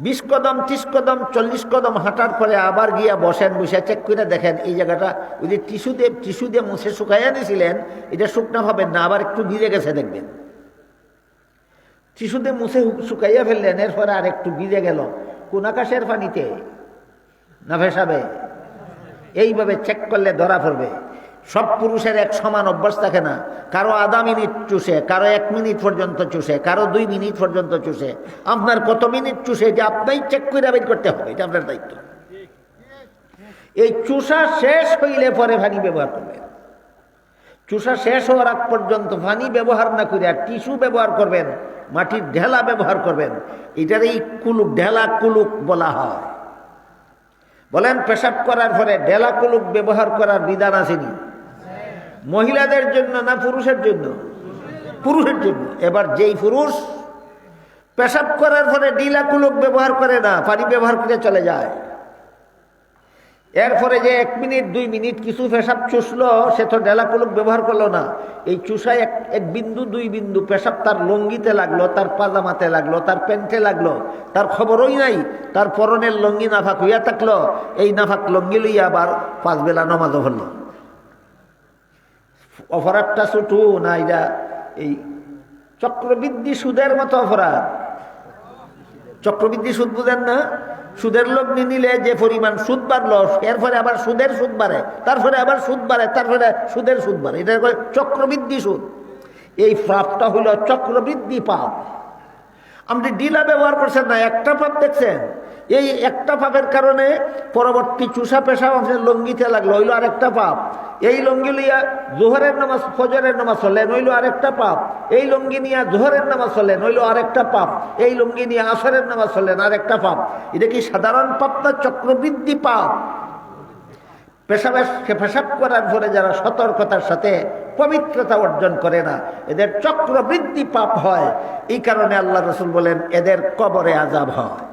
20 কদম 30 কদম 40 কদম হাঁটার পরে আবার গিয়া বসেন, বসে চেক করে দেখেন এই জায়গাটা ওই যে টিস্যু দিয়ে মুছে শুকাইয়া নিয়েছিলেন এটা শুকনা পাবেন না, আবার একটু ভিজে গেছে দেখবেন। টিস্যু দিয়ে মুছে শুকাইয়া ফেললেন, এরপরে আর একটু ভিজে গেল, কোন আকাশের পানিতে না পেশাবে? এইভাবে চেক করলে ধরা পড়বে। সব পুরুষের এক সমান অভ্যাস থাকে না, কারো আধা মিনিট চুষে, কারো 1 মিনিট পর্যন্ত চুষে, কারো 2 মিনিট পর্যন্ত চুষে। আপনার কত মিনিট চুষে এটা আপনাই চেক করে বের করতে হবে, এটা আপনার দায়িত্ব। এই চুষা শেষ হইলে পরে পানি ব্যবহার করবেন। চুষা শেষ হওয়ার আগ পর্যন্ত পানি ব্যবহার না করে আর টিস্যু ব্যবহার করবেন, মাটির ঢেলা ব্যবহার করবেন। এটার এই কুলুক, ঢেলা কুলুক বলা হয়। বলেন পেশাব করার পরে ঢেলা কুলুক ব্যবহার করার বিধান আসেনি? মহিলাদের জন্য না পুরুষের জন্য? পুরুষের জন্য। এবার যেই পুরুষ পেশাব করার পরে ঢিলা কুলুক ব্যবহার করে না, পানি ব্যবহার করে চলে যায়, এরপরে যে 1 মিনিট 2 মিনিট কিছু পেশাব চুষলো, সে তো ঢেলা কুলুক ব্যবহার করলো না। এই চুষায় 1 বিন্দু 2 বিন্দু পেশাব তার লঙ্গিতে লাগলো, তার পাজামাতে লাগলো, তার প্যান্টে লাগলো, তার খবরই নাই। তার পরনের লঙ্গি নাফাক হইয়া থাকলো, এই নাফাক লঙ্গি লইয়া আবার 5 বেলা নমাজও হলো। অপরাধটা ছোট না, এটা এই চক্রবৃদ্ধি সুদের মতো অপরাধ। চক্রবৃদ্ধি সুদ বুঝেন না? সুদের লগ্নি নিলে যে পরিমাণ সুদ বাড়লো, এরপরে আবার সুদের সুদ বাড়ে, তারপরে আবার সুদ বাড়ে, তারপরে সুদের সুদ বাড়ে, এটা চক্রবৃদ্ধি সুদ। এই পাপটা হইল চক্রবৃদ্ধি পাপ। আপনি ডিলা ব্যবহার করছেন না, একটা পাপ দেখছেন, এই একটা পাপের কারণে পরবর্তী চুষা পেশাব আপনার লঙ্গিতে লাগলো, হইল আরেকটা পাপ। এই লঙ্গি লইয়া জোহরের নামাজ ফজরের নামাজ হলেন, হইল আরেকটা পাপ। এই লঙ্গি নিয়ে জোহরের নামাজ হলেন, হইল আরেকটা পাপ। এই লঙ্গি নিয়ে আসরের নামাজ হলেন, আরেকটা পাপ। এটা কি সাধারণ পাপ না চক্রবৃদ্ধি পাপ? পেশাব করার পরে যারা সতর্কতার সাথে পবিত্রতা অর্জন করে না, এদের চক্রবৃদ্ধি পাপ হয়। এই কারণে আল্লাহ রাসূল বলেন এদের কবরে আযাব হয়।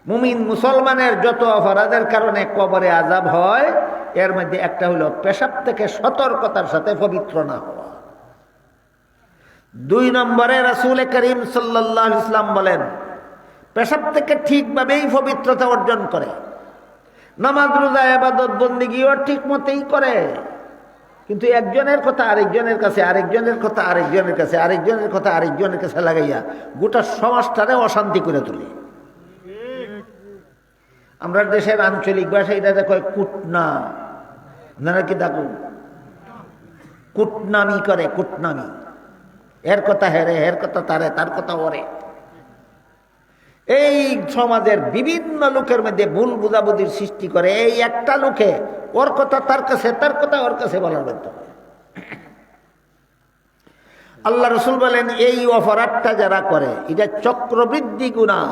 মুমিন মুসলমানের যত অপরাধের কারণে কবরে আযাব হয়, এর মধ্যে একটা হলো পেশাব থেকে সতর্কতার সাথে পবিত্র না হওয়া। 2 নম্বরে রাসূল করিম সাল্লাল্লাহু আলাইহি ওয়াসাল্লাম বলেন পেশাব থেকে ঠিকভাবেই পবিত্রতা অর্জন করে, নামাজ রোজা ইবাদত বন্দেগীও ঠিক মতেই করে, কিন্তু একজনের কথা আরেকজনের কাছে, আরেকজনের কথা আরেকজনের কাছে, আরেকজনের কথা আরেকজনের কাছে লাগাইয়া গোটা সমাজটারে অশান্তি করে তুলে। আমরা দেশের আঞ্চলিক ভাষা এটাতে কয় কুটনা, আপনারা কি দেখুন? কুটনামি করে, কুটনামি। এর কথা হেরে, এর কথা তারে, তার কথা ওরে। এই সমাজের বিভিন্ন লোকের মধ্যে ভুল বুঝাবুঝির সৃষ্টি করে। এই একটা লোকে ওর কথা তার কাছে, তার কথা ওর কাছে বলার মতো। আল্লাহ রাসূল বলেন এই অপরাধটা যারা করে এটা চক্রবৃদ্ধি গুনাহ।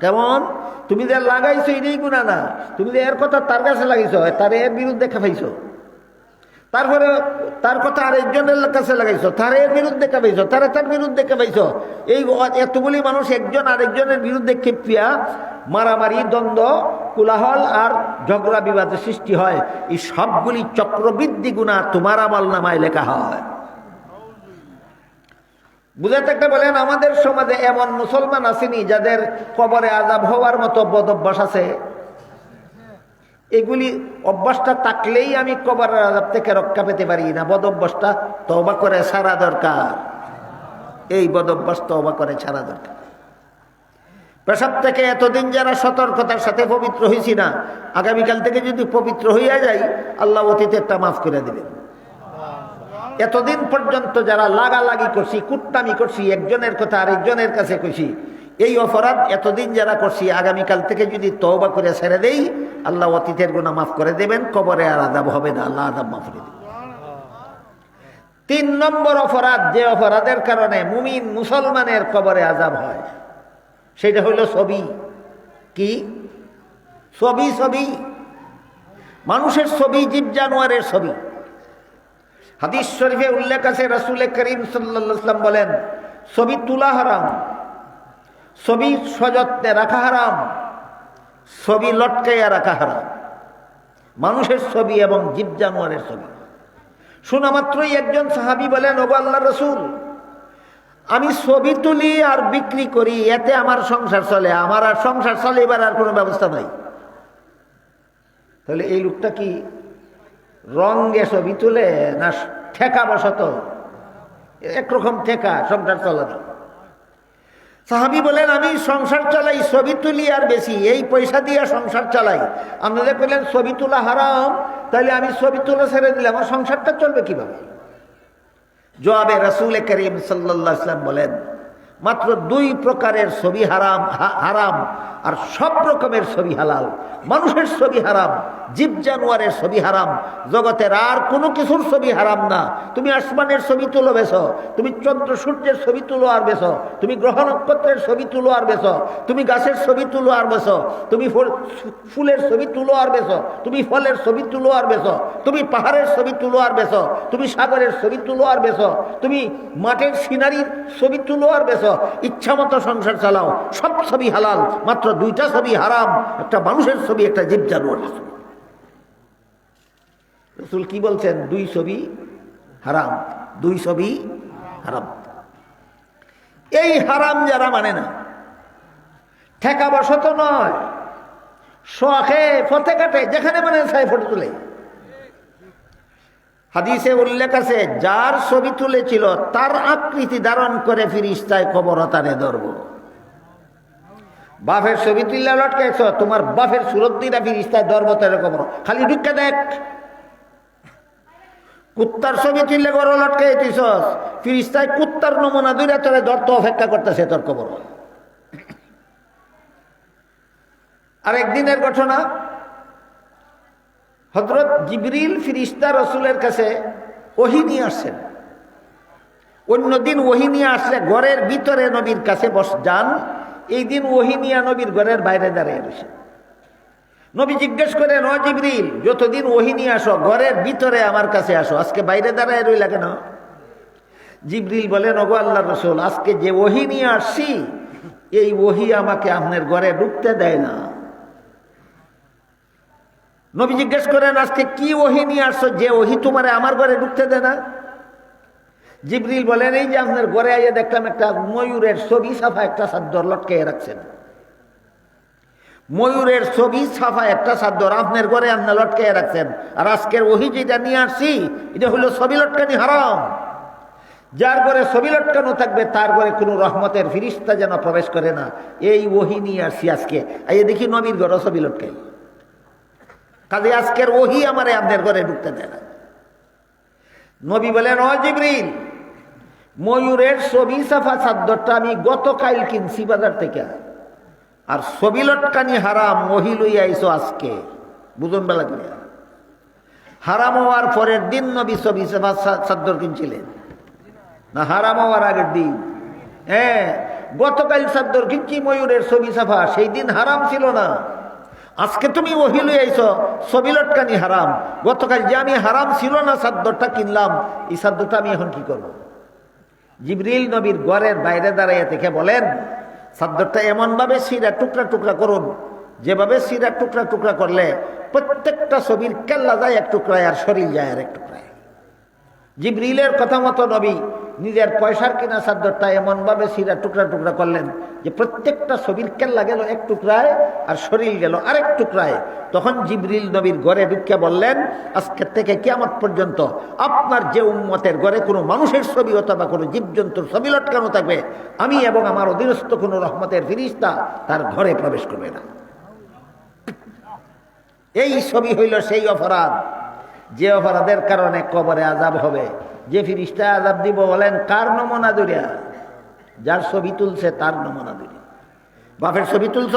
কেমন? তুমি যে লাগাইছো এটাই গুনাহ না, তুমি যে এর কথা তার কাছে লাগাইছো, তার এর বিরুদ্ধে খাইছো, তারপরে তার কথা আরেকজনের কাছে লাগাইছো, তার এর বিরুদ্ধে কাবাইছো, তারা তার বিরুদ্ধে কাবাইছো। এই এতগুলি মানুষ একজন আরেকজনের বিরুদ্ধে ক্ষেপিয়া মারামারি, দ্বন্দ্ব, কোলাহল আর ঝগড়া বিবাদের সৃষ্টি হয়। এই সবগুলি চক্রবৃদ্ধি গুনাহ তোমার আমলনামায় লেখা হয়। বুঝাতে একটা বলেন আমাদের সমাজে এমন মুসলমান আসেনি যাদের কবরে আযাব হওয়ার মতো বদ অভ্যাস আছে? এগুলি অভ্যাসটা থাকলেই আমি কবরের আযাব থেকে রক্ষা পেতে পারি না। বদ অভ্যাসটা তওবা করে ছাড়া দরকার। এই বদ অভ্যাস তওবা করে ছাড়া দরকার। পেশাব থেকে এতদিন যারা সতর্কতার সাথে পবিত্র হয়েছি না, আগামীকাল থেকে যদি পবিত্র হইয়া যাই, আল্লাহ অতীতেরটা মাফ করে দিবেন। এতদিন পর্যন্ত যারা লাগালাগি করছি, কুটনামি করছি, একজনের কথা আরেকজনের কাছে কইছি, এই অপরাধ এতদিন যারা করছি, আগামীকাল থেকে যদি তওবা করে ছেড়ে দেই, আল্লাহ অতীতের গুনাহ মাফ করে দেবেন, কবরে আর আযাব হবে না, আল্লাহ আযাব মাফ করে দেবেন। তিন নম্বর অপরাধ, যে অপরাধের কারণে মুমিন মুসলমানের কবরে আযাব হয়, সেটা হইল ছবি। কি ছবি? ছবি, মানুষের ছবি, জীব জানোয়ারের ছবি। হাদিস শরীফে উল্লেখ আছে, রাসূল করিম সাল্লাল্লাহু আলাইহি ওয়াসাল্লাম বলেন, ছবি তোলা হারাম, ছবি সযত্নে রাখা হারাম, ছবি লটকাইয়া রাখা হারাম। মানুষের ছবি এবং জীব জানোয়ারের ছবি। শোনা মাত্রই একজন সাহাবী বলেন, ওগো আল্লাহর রাসূল, আমি ছবি তুলি আর বিক্রি করি, এতে আমার সংসার চলে, আমার আর সংসার চলে, এবার আর কোনো ব্যবস্থা নাই। তাহলে এই লোকটা কি রঙে ছবি তুলে না ঠেকা বসত? একরকম ঠেকা, সংসার চলে না। সাহাবী বলেন, আমি সংসার চালাই, ছবি তুলি আর বেশি, এই পয়সা দিয়ে সংসার চালাই। আপনাদের বললেন ছবি তোলা হারাম, তাহলে আমি ছবি তোলা ছেড়ে দিলে আমার সংসারটা চলবে কিভাবে? জবাবে রাসূল করিম সাল্লাল্লাহু আলাইহি ওয়াসাল্লাম বলেন, মাত্র দুই প্রকারের ছবি হারাম, হারাম আর সব রকমের ছবি হালাল। মানুষের ছবি হারাম, জীব জানোয়ারের ছবি হারাম, জগতের আর কোনো কিছুর ছবি হারাম না। তুমি আসমানের ছবি তুলো বেছো, তুমি চন্দ্র সূর্যের ছবি তুলো আর বেছো, তুমি গ্রহ নক্ষত্রের ছবি তুলো আর বেছো, তুমি গাছের ছবি তুলো আর বেছো, তুমি ফুলের ছবি তুলো আর বেছো, তুমি ফলের ছবি তুলো আর বেছো, তুমি পাহাড়ের ছবি তুলো আর বেছো, তুমি সাগরের ছবি তুলো আর বেছো, তুমি মাঠের সিনারির ছবি তুলো আর বেছো। ইচ্ছা মতো সংসার চালাও, সব ছবি হালাল, মাত্র দুইটা ছবি হারাম, একটা মানুষের ছবি, একটা জীব জানোয়ারের ছবি। রাসূল কি বলছেন? দুই ছবি হারাম, দুই ছবি হারাম। এই হারাম যারা মানে না, ঠেকা বসত নয়, শখে ফতে কাটে, যেখানে মানে চাই ফটো তুলে। হাদিসে উল্লেখ আছে, যার ছবি তুলেছিল তার আকৃতি ধারণ করে ফিরিস্তায় কবর তারে ধরব। বাপের ছবি তুললে লটকাইছ, তোমার বাপের সুরত দিরা ফিরিস্তায় ধরব তারে কবর। খালি ঢুকে দেখ। কুত্তার ছবি তুললে বড় লটকাই দিছ, ফিরিস্তায় কুত্তার নমুনা দুইটা তোরে ধরতে অপেক্ষা করতেছে তোর কবর। আর একদিনের ঘটনা, হযরত জিবরিল ফিরিস্তা রাসূলের কাছে ওহী নিয়ে আসছেন। অন্যদিন ওহী নিয়ে আসলে ঘরের ভিতরে নবীর কাছে যান, এই দিন ওহী নিয়ে নবীর ঘরের বাইরে দাঁড়িয়ে রয়েছে। নবী জিজ্ঞেস করেন, ও জিবরিল, যতদিন ওহী নিয়ে আসো ঘরের ভিতরে আমার কাছে আসো, আজকে বাইরে দাঁড়ায় রইলা কেন? জিবরিল বলেন, ওগো আল্লাহর রাসূল, আজকে যে ওহী নিয়ে আসছি, এই ওহী আমাকে আপনার ঘরে ঢুকতে দেয় না। নবী জিজ্ঞেস করেন, আজকে কি ওহী নিয়ে আসছো যে ওহী তোমারে আমার ঘরে ঢুকতে দেয় না? জিবরিল বলেন, এই যে আপনার ঘরে আইয়া দেখলাম একটা ময়ূরের ছবি ছাপা একটা চাদর লটকে রাখছেন। ময়ূরের ছবি ছাপা একটা চাদর আপনার ঘরে আপনি লটকে রাখছেন, আর আজকের ওহী যেটা নিয়ে আসছি এটা হলো ছবি লটকানি হারাম। যার ঘরে ছবি লটকানো থাকবে তার ঘরে কোনো রহমতের ফিরিস্তা যেন প্রবেশ করে না। এই ওহী নিয়ে আসছি আজকে, আইয়া দেখি নবীর ঘরে ছবি লটকাই। কাজে আজকের ওহী আমারে আপনার ঘরে ঢুকতে দেয় না। নবী বলেন, ও জিবরিল, ময়ূরের ছবি ছাপা চাদরটা আমি গতকাল কিনছি বাজার থেকে, আর ছবি লটকানি হারাম, ওহী লইয়া আইছো আজকে। বুঝুন বেলা কি হারাম হওয়ার পরের দিন নবী ছবি ছাপা চাদর কিনছিলেন না হারাম হওয়ার আগের দিন? হ্যাঁ, গতকাল চাদর কিনছি ময়ূরের ছবি ছাপা, সেই দিন হারাম ছিল না। আজকে তুমি ওহী লইয়া আইছো, ছবি লটকানি হারাম। গতকাল যে আমি হারাম ছিল না চাদরটা কিনলাম, এই চাদরটা আমি এখন কি করব? জিবরিল নবীর ঘরের বাইরে দাঁড়াইয়া থেকে বলেন, চাদরটা এমনভাবে সিরা টুকরা টুকরা করুন, যেভাবে সিরা টুকরা টুকরা করলে প্রত্যেকটা ছবির কেল্লা যায় এক টুকরায় আর শরীর যায় আর এক টুকরায়। জিবরিলের কথা মতো নবী নিজের পয়সার কিনা চাদরটা এমনভাবে সিরা টুকরা টুকরা করলেন যে প্রত্যেকটা ছবির কেল্লা গেল এক টুকরায় আর শরীর গেল আরেক টুকরায়। তখন জিবরিল নবীর ঘরে ঢুকে বললেন, আজকের থেকে কিয়ামত পর্যন্ত আপনার যে উম্মতের ঘরে কোনো মানুষের ছবি অথবা কোনো জীবজন্তুর ছবি লটকানো থাকবে, আমি এবং আমার অধীনস্থ কোনো রহমতের ফিরিস্তা তার ঘরে প্রবেশ করবে না। এই ছবি হইল সেই অপরাধ, যে অপরাধের কারণে কবরে আযাব হবে। যে ফিরিস্তা আযাব দিব বলেন কার নমুনা দুইয়া? যার ছবি তুলছে তার নমুনা দুইয়া। বাপের ছবি তুলছ,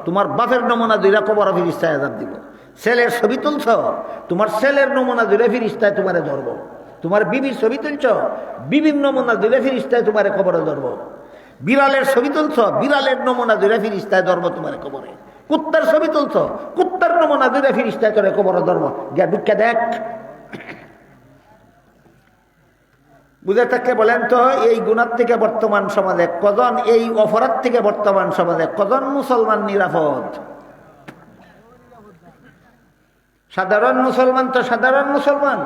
তোমার বাপের নমুনা দুইরা কবর ফিরিস্তায় আযাব দিব। ছেলের ছবি তুলছ, তোমার ছেলের নমুনা দুইরা ফিরিস্তায় তোমারে ধরব। তোমার বিবির ছবি তুলছ, বিবির নমুনা দুইটা ফিরিস্তায় তোমার কবরে ধরব। বিড়ালের ছবি তুলছ, বিড়ালের নমুনা দুইটা ফিরিস্তায় ধরব তোমার কবরে। কুত্তার ছবি তুলছ, কুত্তার নমুনা দুইটা ফিরিস্তায় তোরে কবরে ধরব। গিয়া দুঃখে দেখ। বুঝে থাকলে বলেন তো, এই গুনার থেকে বর্তমান সমাজে কজন, এই অপরাধ থেকে বর্তমান সমাজে কজন মুসলমান নিরাপদ? সাধারণ মুসলমান তো সাধারণ মুসলমান।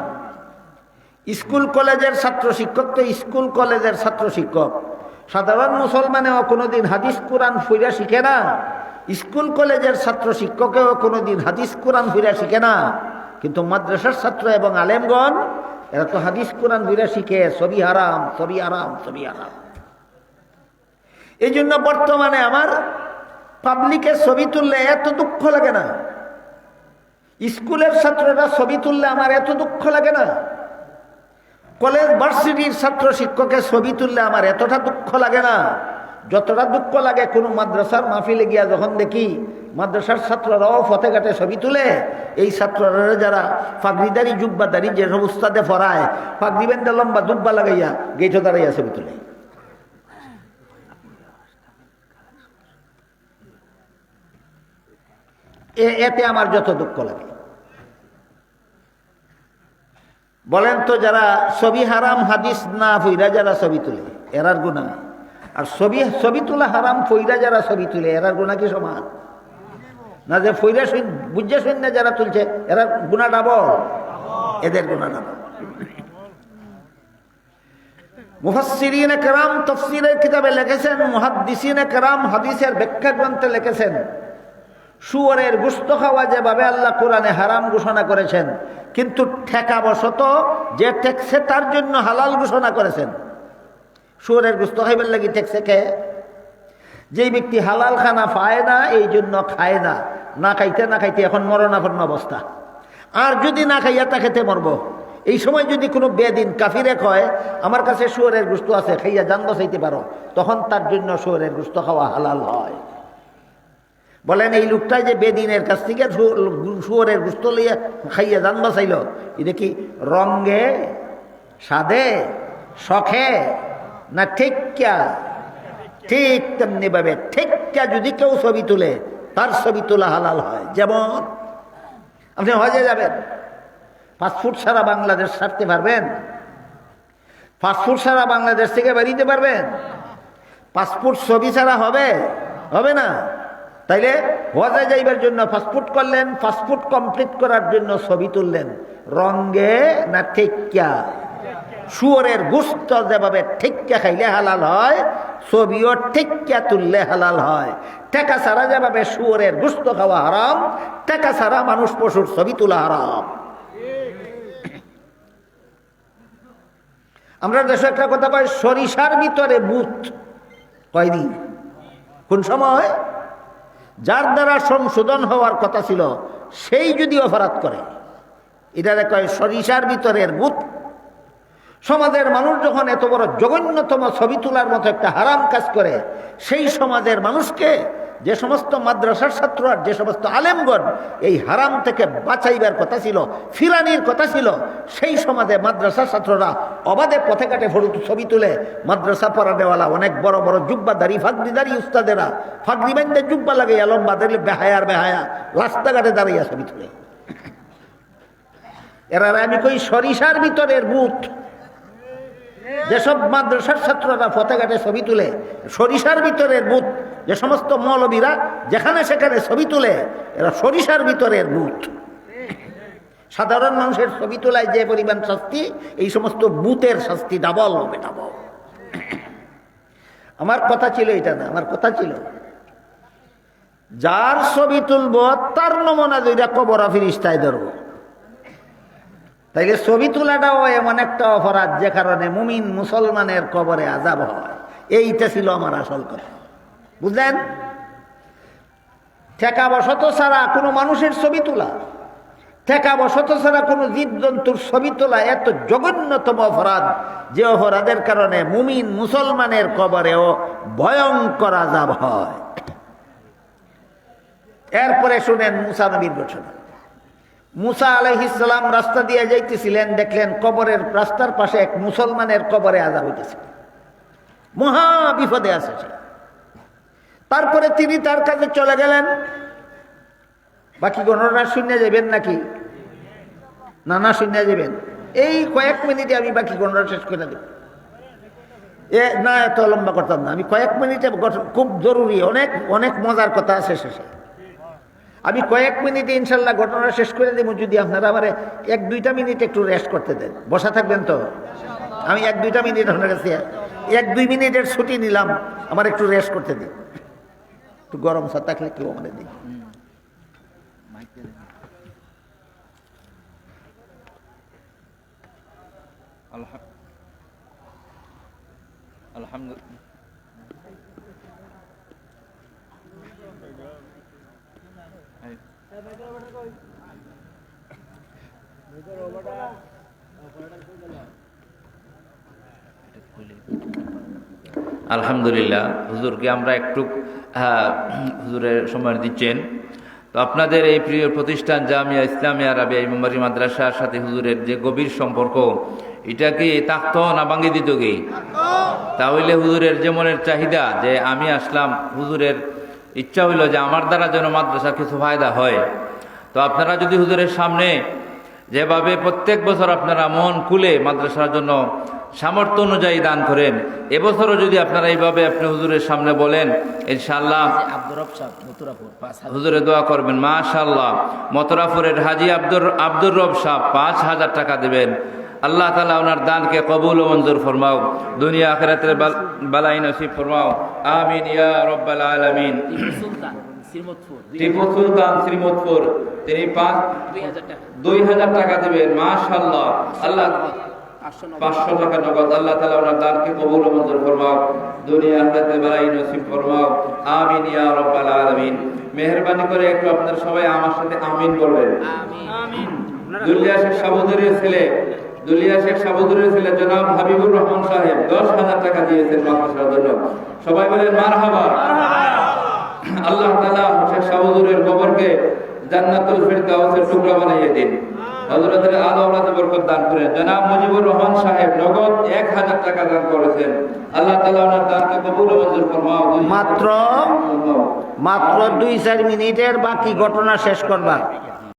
স্কুল কলেজের ছাত্র শিক্ষক তো স্কুল কলেজের ছাত্র শিক্ষক। সাধারণ মুসলমানেও কোনোদিন হাদিস কোরআন ফুইরা শিখে না। স্কুল কলেজের ছাত্র শিক্ষকেও কোনোদিন হাদিস কোরআন ফুইরা শিখে না। কিন্তু মাদ্রাসার ছাত্র এবং আলেমগণ এরা তো হাদিস কোরআন ফুইরা শিখে। ছবি হারাম, ছবি হারাম, ছবি হারাম। এই জন্য বর্তমানে আমার পাবলিকের ছবি তুললে এত দুঃখ লাগে না। স্কুলের ছাত্ররা ছবি তুললে আমার এত দুঃখ লাগে না। কলেজ ভার্সিটির ছাত্র শিক্ষকের ছবি তুললে আমার এতটা দুঃখ লাগে না যতটা দুঃখ লাগে কোনো মাদ্রাসার মাহফিলে গিয়া যখন দেখি মাদ্রাসার ছাত্ররাও ফতেঘাটে ছবি তুলে। এই ছাত্ররা যারা পাগড়িদারি জুব্বাদারি যে সব উস্তাদে পড়ায়, পাগড়ি বেন্দা লম্বা জুব্বা লাগাইয়া গেইটো দাঁড়াইয়া ছবি তুলে। এতে আমার যত দুঃখ লাগে। বলেন তো, যারা ছবি হারাম হাদিস না ফইরা যারা ছবি তুলে এরার গুনাহ, আর ছবি তোলা হারাম ফইরা যারা ছবি তুলে এরার গুনাহ কি সমান? না, যে ফইরা বুঝে শুনে যারা তুলছে এরা গুনাহ ডাবল, এদের গুনাহ ডাবল। মুফাসসিরিনে কেরাম তাফসীরের কিতাবে লিখেছেন, মুহাদ্দিসিনে কেরাম হাদিসের ব্যাখ্যা গ্রন্থে লিখেছেন, শুয়োরের গোশত খাওয়া যেভাবে আল্লাহ কোরআনে হারাম ঘোষণা করেছেন, কিন্তু ঠেকাবশত যে ঠেকছে তার জন্য হালাল ঘোষণা করেছেন। শুয়োরের গোশত খাইবার লাগি ঠেকছে কে? যেই ব্যক্তি হালাল খানা পায় না, এই জন্য খায় না। না খাইতে না খাইতে এখন মরণাপন্ন অবস্থা। আর যদি না খাইয়া তা খেতে মরবো। এই সময় যদি কোনো বেদিন কাফিরে কয় আমার কাছে শুয়োরের গোশত আছে, খাইয়া জান বাঁচাইতে পারো, তখন তার জন্য শুয়োরের গোশত খাওয়া হালাল হয়। বলেন, এই লোকটাই যে বেদিনের কাছ থেকে শুয়োরের গোশত লইয়া খাইয়া জান বাঁচাইল, এটা কি রঙ্গে, স্বাদে, শখে না ঠেক্কা? ঠিক তেমনি ভাবে ঠেক্কা যদি কেউ ছবি তুলে তার ছবি তোলা হালাল হয়। যেমন আপনি হজে যাবেন, পাসপোর্ট ছাড়া বাংলাদেশ ছাড়তে পারবেন? পাসপোর্ট ছাড়া বাংলাদেশ থেকে বেরিয়ে পারবেন? পাসপোর্ট ছবি ছাড়া হবে? হবে না। তাইলে হজে যাইবার জন্য পাসপোর্ট করলেন, পাসপোর্ট কমপ্লিট করার জন্য ছবি তুললেন, রঙ্গে না ঠেক্কা? শুয়োরের গোশত যেভাবে ঠেক্কা খাইলে হালাল হয়, ছবিও ঠেক্কা তুললে হালাল হয়। টেকা ছাড়া যেভাবে শুয়োরের গোশত খাওয়া হারাম, টেকা ছাড়া মানুষ পশুর ছবি তোলা হারাম। আমরা দেশে একটা কথা কয়, সরিষার ভিতরে ভূত। কয়নি? কোন সময়? যার দ্বারা সংশোধন হওয়ার কথা ছিল সেই যদি অপরাধ করে, এটারে কয় সরিষার ভিতরের ভূত। সমাজের মানুষ যখন এত বড় জঘন্যতম ছবি তোলার মতো একটা হারাম কাজ করে, সেই সমাজের মানুষকে যে সমস্ত মাদ্রাসার ছাত্র আর যে সমস্ত আলেমগণ এই হারাম থেকে বাঁচাইবার কথা ছিল, ফিরানির কথা ছিল, সেই সমাজে মাদ্রাসার ছাত্ররা অবাধে পথে ঘাটে ছবি তুলে। মাদ্রাসা পড়ানেওয়ালা অনেক বড় বড় জুব্বাদারি ফাগরিদারি উস্তাদেরা ফাগরি বান্ধে জুব্বা লাগে লম্বা দিলে বেহায়ার বেহায়া রাস্তাঘাটে দাঁড়াইয়া ছবি তুলে। এরা আমি কই সরিষার ভিতরের ভূত। যেসব মাদ্রাসার ছাত্ররা পথেঘাটে ছবি তুলে, সরিষার ভিতরের ভূত। যে সমস্ত মৌলবীরা যেখানে সেখানে ছবি তুলে, এরা সরিষার ভিতরের ভূত। সাধারণ মানুষের ছবি তোলায় যে পরিমাণ শাস্তি, এই সমস্ত ভূতের শাস্তি ডাবল হবে, ডাবল। আমার কথা ছিল এটা না, আমার কথা ছিল যার ছবি তুলব তার নমুনা দুইটা কবরা ফিরিস্তায় ধরবো। তাইলে ছবি তোলাটাও এমন একটা অপরাধ যে কারণে মুমিন মুসলমানের কবরে আযাব হয়। এইটা ছিল আমার আসল কথা, বুঝলেন? ঠেকাবশত ছাড়া কোনো মানুষের ছবি তোলা, ঠেকাবশত ছাড়া কোনো জীবজন্তুর ছবি তোলা এত জঘন্যতম অপরাধ, যে অপরাধের কারণে মুমিন মুসলমানের কবরেও ভয়ঙ্কর আযাব হয়। এরপরে শুনেন মুসা নবীর ঘটনা। মুসা আলাইহিস সালাম রাস্তা দিয়ে যাইতেছিলেন, দেখলেন কবরের রাস্তার পাশে এক মুসলমানের কবরে আযাব হইতেছে, মহা বিপদে আছে সে। তারপরে তিনি তার কাছে চলে গেলেন। বাকি গণনা শুনে যাবেন নাকি? না শুনে যাবেন, এই কয়েক মিনিটে আমি বাকি গণনা শেষ করে দেব। না, এত লম্বা করতাম না, আমি কয়েক মিনিটে, খুব জরুরি, অনেক অনেক মজার কথা আছে শেষে। আমি কয়েক মিনিটে ইনশাল্লাহ ঘটনা শেষ করে দেবো, যদি আপনারা আমার 1-2টা মিনিট একটু রেস্ট করতে দেন। বসা থাকবেন তো? আমি 1-2টা মিনিট আপনার কাছে 1-2 মিনিটের ছুটি নিলাম, আমার একটু রেস্ট করতে দিন। একটু গরম চা থাকলে কেউ আমাদের দিন। আলহামদুলিল্লাহ, হুজুরকে আমরা একটু হুজুরের সময় দিচ্ছেন। তো আপনাদের এই প্রিয় প্রতিষ্ঠান জামিয়া ইসলামিয়া রাবিয়া ইমামবাড়ি মাদ্রাসার সাথে হুজুরের যে গভীর সম্পর্ক, এটা কি থাকতো না ভাঙ্গি দিত কি? তাহলে হুজুরের যে মনের চাহিদা, যে আমি আসলাম, হুজুরের ইচ্ছা হইল যে আমার দ্বারা যেন মাদ্রাসার কিছু ফায়দা হয়। তো আপনারা যদি হুজুরের সামনে যেভাবে প্রত্যেক বছর আপনারা মন খুলে মাদ্রাসার জন্য সামর্থ্য অনুযায়ী দান করেন, এবছরও যদি আপনারা এইভাবে আপনি হুজুরের সামনে বলেন, ইনশাআল্লাহ হুজুরে দোয়া করবেন। মাশাআল্লাহ, মতরাপুরের হাজি আব্দুর রব সাহেব 5,000 টাকা দেবেন। আল্লাহ তাআলা ওনার দানকে কবুল ও মঞ্জুর ফরমাও, দুনিয়া আখিরাতের বালাই নসিব ফরমাও, আমিন ইয়া রাব্বাল আলামিন। টিপু সুলতান শ্রীমতপুর, তিনি 2,000 টাকা দেবেন। মাশাআল্লাহ, আল্লাহ 500 টাকা নগদ। আল্লাহ তাআলা ওনার দানকে কবুল ও মঞ্জুর ফরমাও, দুনিয়া আখিরাতে বালাই নসিব ফরমাও, আমিন ইয়া রাব্বাল আলামিন। মেহেরবানি করে একটু আপনারা সবাই আমার সাথে আমিন বলবেন। আমিন। দুলিয়া শেখ সাবুদুরের ছেলে জনাব হাবিবুর রহমান সাহেব 10,000 টাকা দিয়েছেন মাদ্রাসার জন্য। সবাই বলেন মারহাবা। আল্লাহ তাআলা শেখ সাবুদুরের কবরকে জান্নাতুল ফিরদাউসের টুকরা বানিয়ে দিন। হযরতের আলো আওলাদে বরকত দান করেন। জনাব মুজিবুর রহমান সাহেব নগদ 1,000 টাকা দান করেছেন। আল্লাহ তাআলা ওনার দানকে কবুল ও মঞ্জুর ফরমাও। মাত্র 2-4 মিনিটের বাকি ঘটনা শেষ করবা।